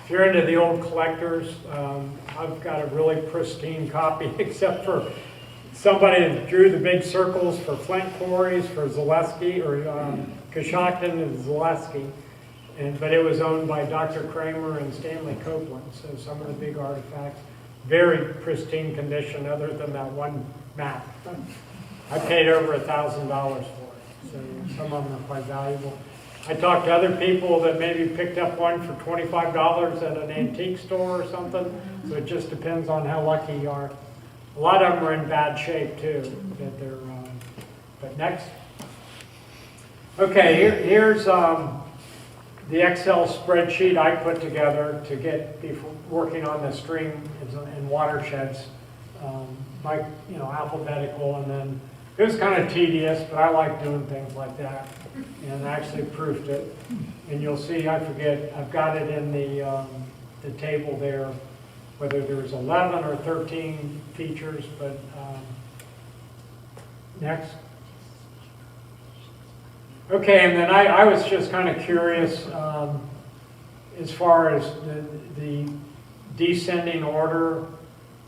If you're into the old collectors, I've got a really pristine copy, except for somebody that drew the big circles for flint quarries for Zaleski, or Coshocton and Zaleski. But it was owned by Dr. Kramer and Stanley Copeland, so some of the big artifacts, very pristine condition other than that one map. I paid over $1,000 for it, so some of them are quite valuable. I talked to other people that maybe picked up one for $25 at an antique store or something, so it just depends on how lucky you are. A lot of them are in bad shape too, that they're, but next. Okay, here's the Excel spreadsheet I put together to get before working on the stream and watersheds, like, alphabetical, and then it was kind of tedious, but I like doing things like that, and I actually proofed it. And you'll see, I forget, I've got it in the table there, whether there's 11 or 13 features, but next. Okay, and then I was just kind of curious as far as the descending order,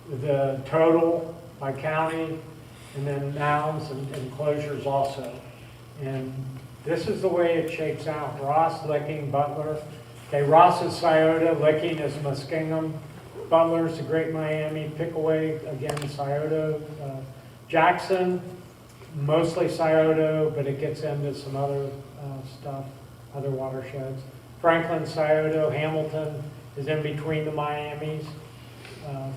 the total by county, and then mounds and closures also. And this is the way it shakes out. Ross, Licking, Butler. Okay, Ross is Scioto, Licking is Muskingum, Butler's the Great Miami, Pickaway, again, Scioto. Jackson, mostly Scioto, but it gets into some other stuff, other watersheds. Franklin, Scioto, Hamilton is in between the Miamis.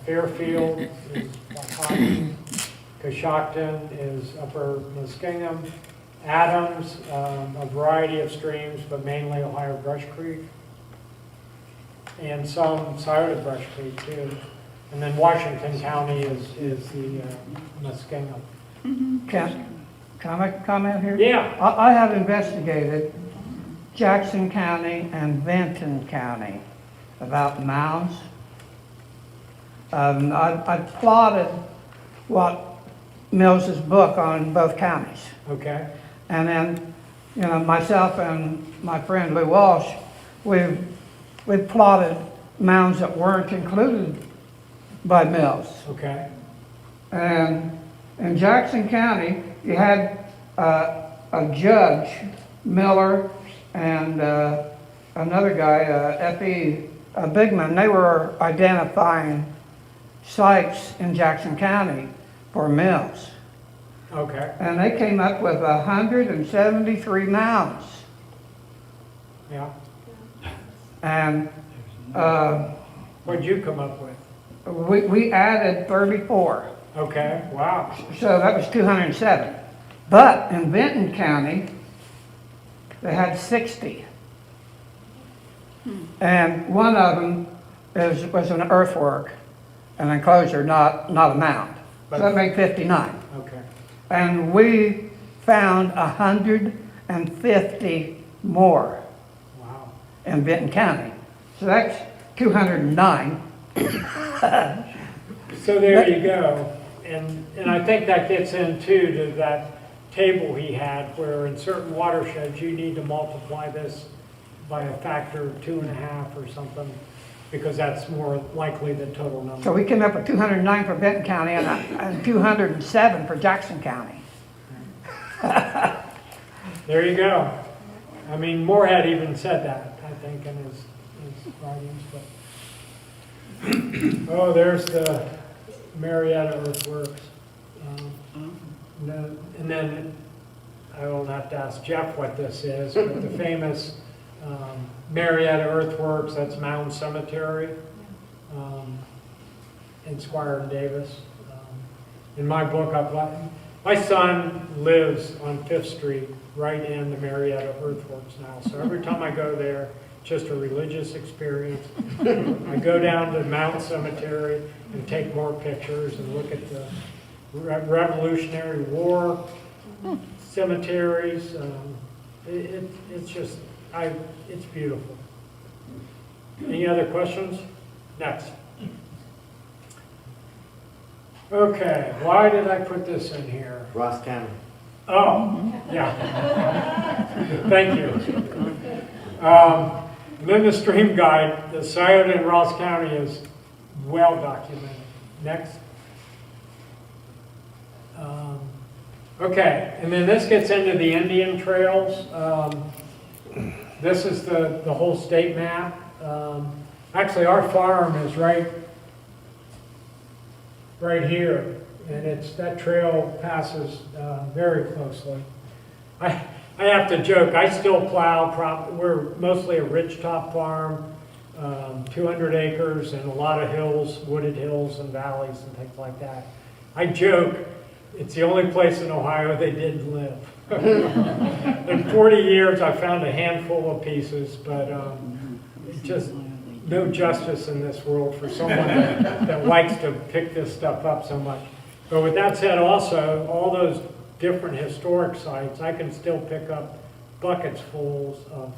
Fairfield is Wauhaki. Coshocton is Upper Muskingum. Adams, a variety of streams, but mainly Ohio Brush Creek. And some Scioto Brush Creek too. And then Washington County is the Muskingum. Can I make a comment here? Yeah. I have investigated Jackson County and Benton County about mounds. I plotted what Mills's book on both counties. Okay. And then, myself and my friend Lou Walsh, we plotted mounds that weren't included by Mills. Okay. And in Jackson County, you had a judge, Miller, and another guy, F.E. Bigman. They were identifying sites in Jackson County for mills. Okay, and they came up with 173 mounds. yeah. And What'd you come up with? we added 34, Okay, wow. so that was 207. But in Benton County, they had 60. And one of them was an earthwork, an enclosure, not a mound. So that made 59. Okay, And we found 150 more wow. in Benton County. So that's 209. So there you go. And I think that gets into to that table he had where in certain watersheds, you need to multiply this by a factor of 2.5 or something, because that's more likely the total number. So we came up with 209 for Benton County and 207 for Jackson County. There you go. I mean, Moorhead even said that, I think, in his writings. But oh, there's the Marietta Earthworks. And then I will have to ask Jeff what this is, but the famous Marietta Earthworks, that's Mound Cemetery in Squire and Davis. In my book, my son lives on 5th Street, right in the Marietta Earthworks now. So every time I go there, it's just a religious experience. I go down to Mound Cemetery and take more pictures and look at the Revolutionary War cemeteries. It's just, it's beautiful. Any other questions? Next. Okay, why did I put this in here? Ross County. Oh, yeah. Thank you. Then the stream guide, the Scioto in Ross County is well documented. Next. Okay, and then this gets into the Indian trails. This is the whole state map. Actually, our farm is right here, and that trail passes very closely. I have to joke, I still plow, we're mostly a ridge top farm, 200 acres and a lot of hills, wooded hills and valleys and things like that. I joke, it's the only place in Ohio they didn't live. In 40 years, I found a handful of pieces, but just no justice in this world for someone that likes to pick this stuff up so much. But with that said, also, all those different historic sites, I can still pick up buckets full of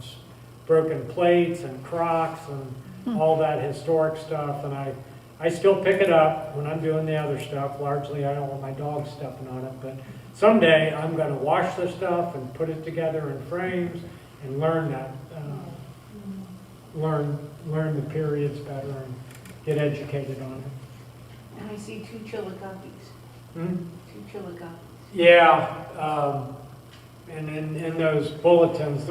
broken plates and crocks and all that historic stuff, and I still pick it up when I'm doing the other stuff. Largely, I don't want my dog stepping on it, but someday I'm going to wash this stuff and put it together in frames and learn that, learn the periods better and get educated on it. And I see 2 Chillicothe's. Hmm? 2 Chillicothe. Yeah, and in those bulletins,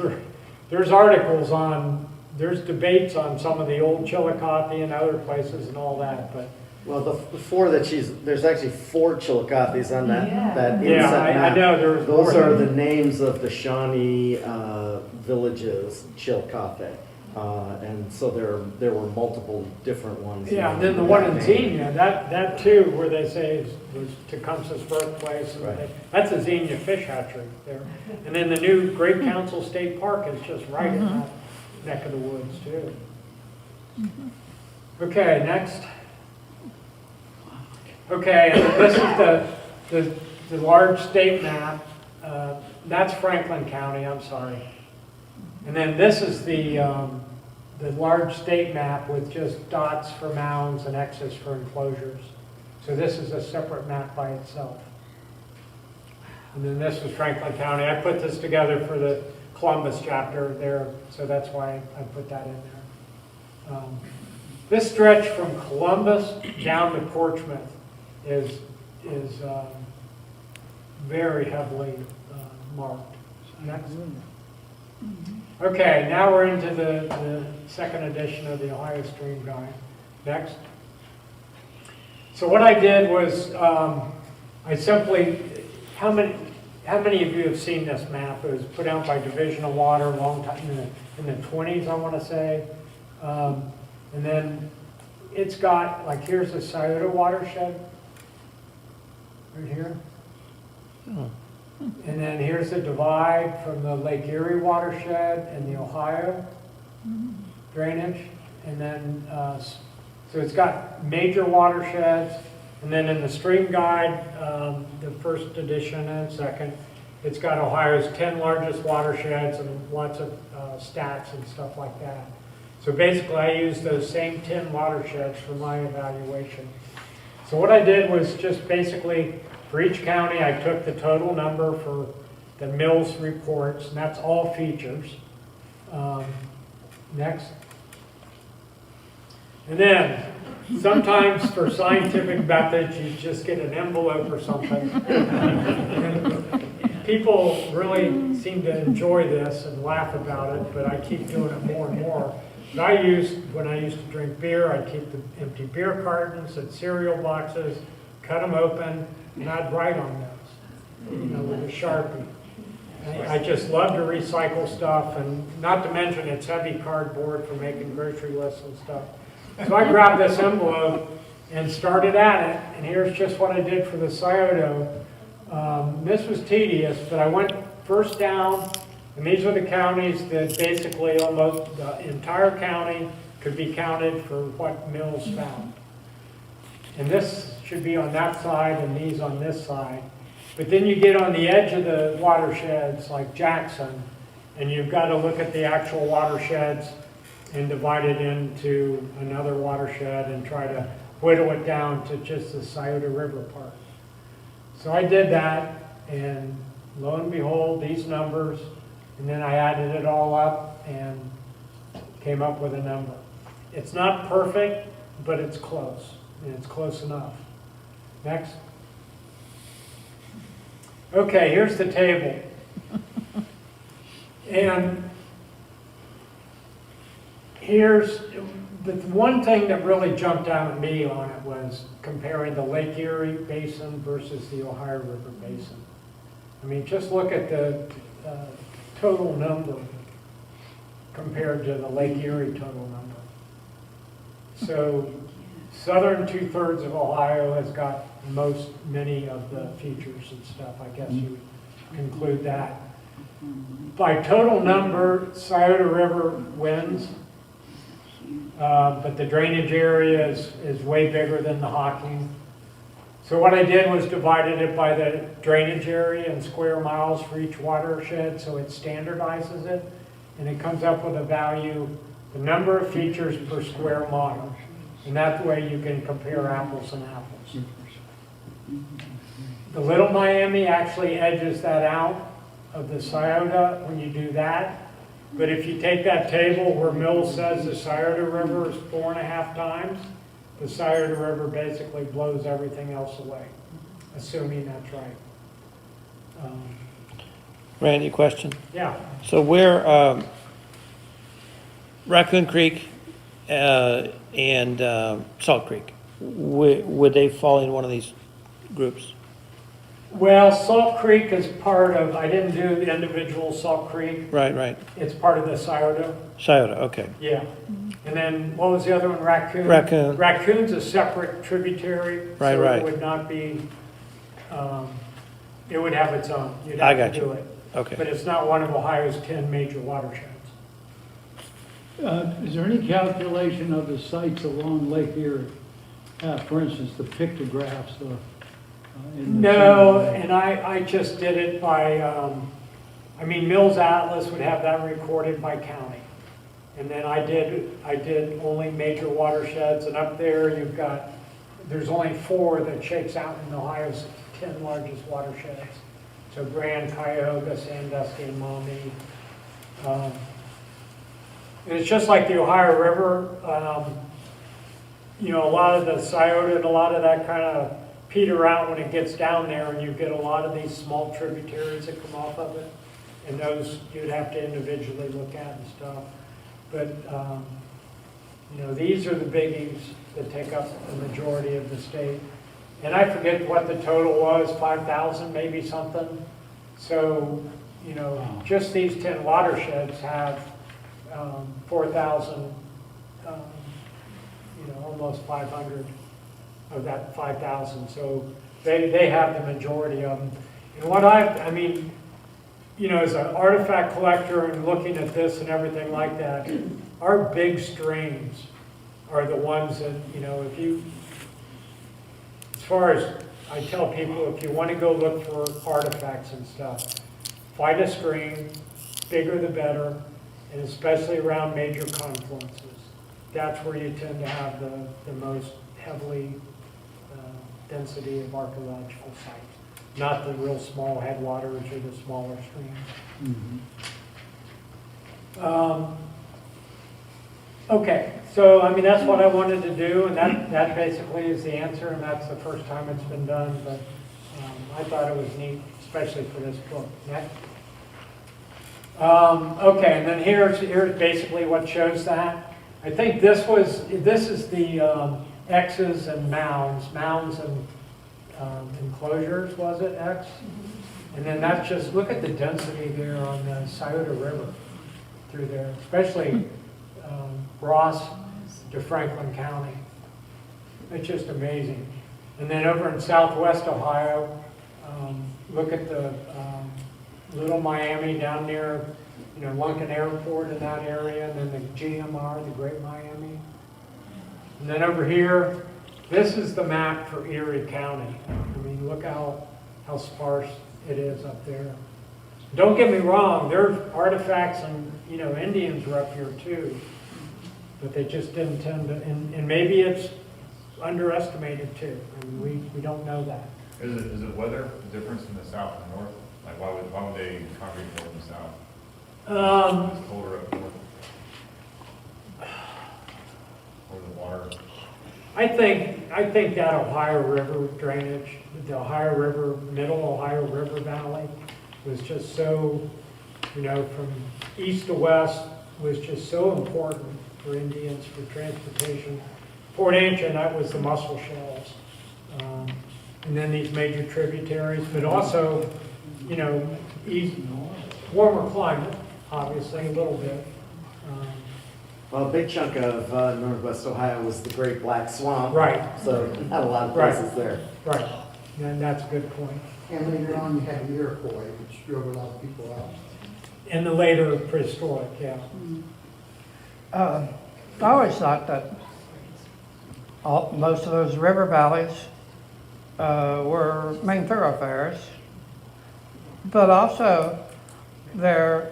there's articles on, there's debates on some of the old Chillicothe and other places and all that, but Well, the four that there's actually 4 Chillicothe's on that Yeah. yeah, inset I map. know there's Those more are than- the names of the Shawnee villages, Chillicothe. And so there were multiple different ones. Yeah, and then the one in Xenia, that too, where they say was Tecumseh's birthplace, and Right. that's a Xenia fish hatchery there. And then the new Great Council State Park is just right in that neck of the woods too. Okay, next. Okay, and this is the large state map. That's Franklin County, I'm sorry. And then this is the large state map with just dots for mounds and X's for enclosures. So this is a separate map by itself. And then this was Franklin County. I put this together for the Columbus chapter there, so that's why I put that in there. This stretch from Columbus down to Portsmouth is very heavily marked. Next. Okay, now we're into the second edition of the Ohio Stream Guide. Next. So what I did was I simply how many of you have seen this map? It was put out by Division of Water a long time, in the 20s, I want to say. And then it's got, like, here's the Scioto watershed, right here. And then here's the divide from the Lake Erie watershed and the Ohio drainage. And then, so it's got major watersheds. And then in the stream guide, the first edition and second, it's got Ohio's 10 largest watersheds and lots of stats and stuff like that. So basically, I used those same 10 watersheds for my evaluation. So what I did was just basically, for each county, I took the total number for the Mills reports, and that's all features. Next. And then, sometimes for scientific methods, you just get an envelope or something. And people really seem to enjoy this and laugh about it, but I keep doing it more and more. But when I used to drink beer, I'd keep the empty beer cartons and cereal boxes, cut them open, and I'd write on those, with a Sharpie. I just love to recycle stuff, and not to mention it's heavy cardboard for making grocery lists and stuff. So I grabbed this envelope and started at it, and here's just what I did for the Scioto. This was tedious, but I went first down, and these are the counties that basically almost the entire county could be counted for what Mills found. And this should be on that side and these on this side. But then you get on the edge of the watersheds like Jackson, and you've got to look at the actual watersheds and divide it into another watershed and try to whittle it down to just the Scioto River part. So I did that, and lo and behold, these numbers, and then I added it all up and came up with a number. It's not perfect, but it's close, and it's close enough. Next. Okay, here's the table. And here's the one thing that really jumped out at me on it was comparing the Lake Erie Basin versus the Ohio River Basin. I mean, just look at the total number compared to the Lake Erie total number. So southern 2/3 of Ohio has got many of the features and stuff. I guess you would conclude that. By total number, Scioto River wins, but the drainage area is way bigger than the Hocking. So what I did was divided it by the drainage area and square miles for each watershed, so it standardizes it, and it comes up with a value, the number of features per square mile. And that way you can compare apples and apples. The Little Miami actually edges that out of the Scioto when you do that. But if you take that table where Mills says the Scioto River is 4.5 times, the Scioto River basically blows everything else away, assuming that's right. Randy, question. Yeah. So where Raccoon Creek and Salt Creek, would they fall in one of these groups? Well, Salt Creek is part of, I didn't do the individual Salt Creek. Right. It's part of the Scioto. Scioto, okay. Yeah. And then, what was the other one? Raccoon? Raccoon. Raccoon's a separate tributary. Right. So it would not be, it would have its own. You'd have I got to you. do it. Okay. But it's not one of Ohio's 10 major watersheds. Is there any calculation of the sites along Lake Erie? For instance, the pictographs in the No, center? and I just did it by, Mills Atlas would have that recorded by county. And then I did only major watersheds, and up there you've got, there's only 4 that shakes out in Ohio's 10 largest watersheds. So Grand, Cuyahoga, Sandusky, and Maumee. And it's just like the Ohio River. A lot of the Scioto and a lot of that kind of peter out when it gets down there, and you get a lot of these small tributaries that come off of it. And those you'd have to individually look at and stuff. But, these are the biggies that take up the majority of the state. And I forget what the total was, 5,000 maybe something. So, you know, just these 10 watersheds have 4,000, you know, almost 500 of that 5,000. So they have the majority of them. And what I mean, you know, as an artifact collector and looking at this and everything like that, our big streams are the ones that, you know, if you, as far as I tell people, if you want to go look for artifacts and stuff, find a stream, bigger the better, and especially around major confluences. That's where you tend to have the most heavily density of archaeological sites, not the real small headwaters or the smaller streams. Okay, so I mean, that's what I wanted to do, and that basically is the answer, and that's the first time it's been done, but I thought it was neat, especially for this book. Next. Okay, and then here's basically what shows that. I think this is the X's and mounds and enclosures, was it, X? And then that's just, look at the density there on the Scioto River through there, especially Ross to Franklin County. It's just amazing. And then over in southwest Ohio, look at the Little Miami down near, you know, Lunken Airport in that area, and then the GMR, the Great Miami. And then over here, this is the map for Erie County. I mean, look how sparse it is up there. Don't get me wrong, there's artifacts and, you know, Indians were up here too, but they just didn't tend to, and maybe it's underestimated too. I mean, we don't know that. Is it weather difference in the south and north? Like why would they congregate more in the south? It's colder up north. Or the water. I think that Ohio River drainage, the Ohio River, middle Ohio River Valley was just so, you know, from east to west was just so important for Indians, for transportation. Fort Ancient, that was the mussel shells. And then these major tributaries, but also, you know, warmer climate, obviously, a little bit. Well, a big chunk of northwest Ohio was the Great Black Swamp. Right. So not a lot of places there. Right, and that's a good point. And later on, you had the Iroquois, which drove a lot of people out. And the later prehistoric, yeah. I always thought that most of those river valleys were main thoroughfares, but also they're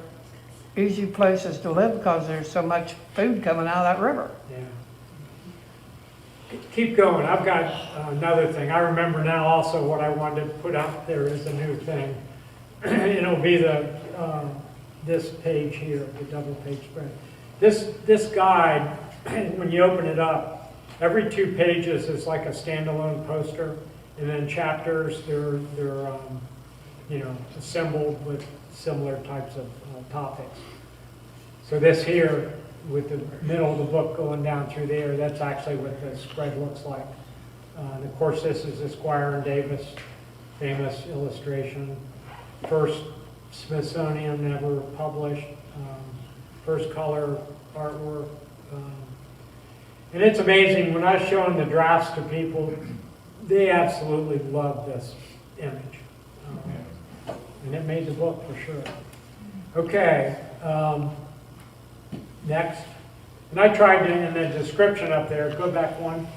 easy places to live because there's so much food coming out of that river. Yeah. Keep going. I've got another thing. I remember now also what I wanted to put out there as a new thing. It'll be the this page here, the double page spread. This guide, when you open it up, every 2 pages is like a standalone poster, and then chapters they're you know, assembled with similar types of topics. So this here, with the middle of the book going down through there, that's actually what the spread looks like. And of course, this is the Squire and Davis famous illustration. First Smithsonian ever published, first color artwork. And it's amazing, when I was showing the drafts to people, they absolutely love this image. And it made the book for sure. Okay, next. And I tried to, in the description up there, go back one.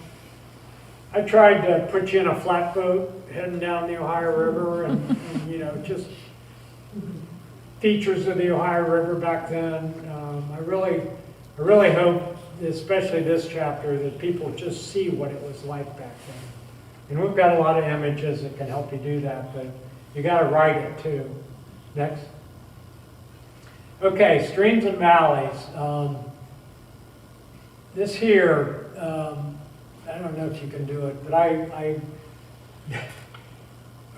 I tried to put you in a flatboat heading down the Ohio River and you know, just features of the Ohio River back then. I really hope, especially this chapter, that people just see what it was like back then. And we've got a lot of images that can help you do that, but you got to write it too. Next. Okay, streams and valleys. This here, I don't know if you can do it, but I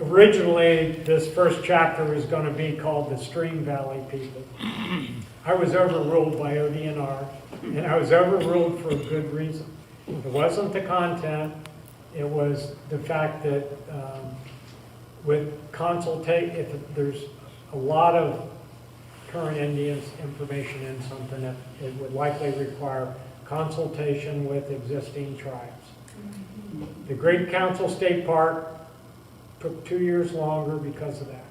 originally this first chapter was going to be called the Stream Valley People. I was overruled by ODNR, and I was overruled for a good reason. It wasn't the content, it was the fact that with if there's a lot of current Indians information in something, that it would likely require consultation with existing tribes. The Great Council State Park took 2 years longer because of that.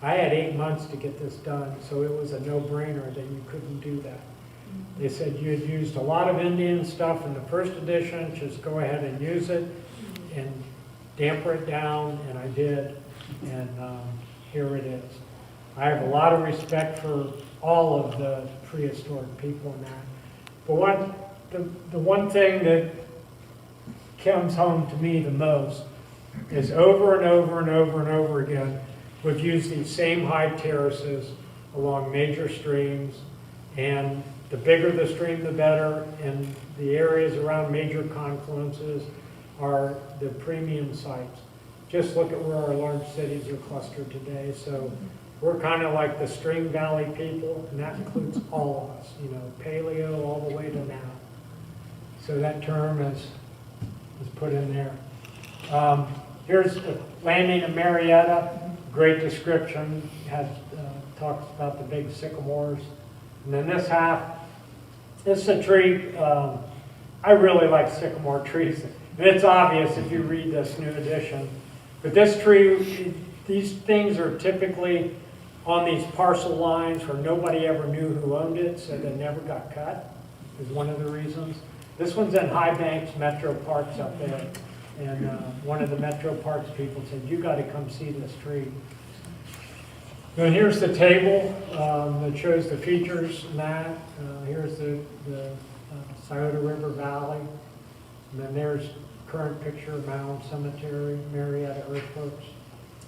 I had 8 months to get this done, so it was a no-brainer that you couldn't do that. They said you had used a lot of Indian stuff in the first edition, just go ahead and use it and damper it down, and I did, and here it is. I have a lot of respect for all of the prehistoric people in that. But the one thing that comes home to me the most is over and over and over and over again, we've used these same high terraces along major streams, and the bigger the stream, the better, and the areas around major confluences are the premium sites. Just look at where our large cities are clustered today. So we're kind of like the Stream Valley people, and that includes all of us, you know, paleo all the way to now. So that term is put in there. Here's the landing of Marietta, great description, talks about the big sycamores. And then this half, this is a tree, I really like sycamore trees. And it's obvious if you read this new edition. But this tree, these things are typically on these parcel lines where nobody ever knew who owned it, so they never got cut, is one of the reasons. This one's in High Banks Metro Parks up there. And one of the Metro Parks people said, you got to come see this tree. And here's the table that shows the features in that. Here's the Scioto River Valley. And then there's current picture of Mound Cemetery, Marietta Earthworks.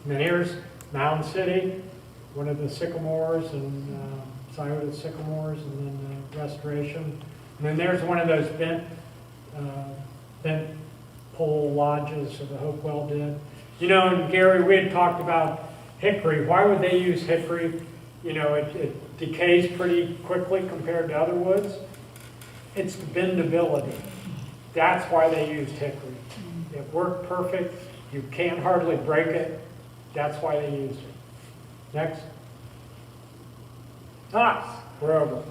And then here's Mound City, one of the sycamores and Scioto sycamores, and then the restoration. And then there's one of those bent pole lodges that the Hopewell did. You know, and Gary, we had talked about hickory. Why would they use hickory? You know, it decays pretty quickly compared to other woods. It's the bendability. That's why they used hickory. It worked perfect. You can't hardly break it. That's why they used it. Next. We're over.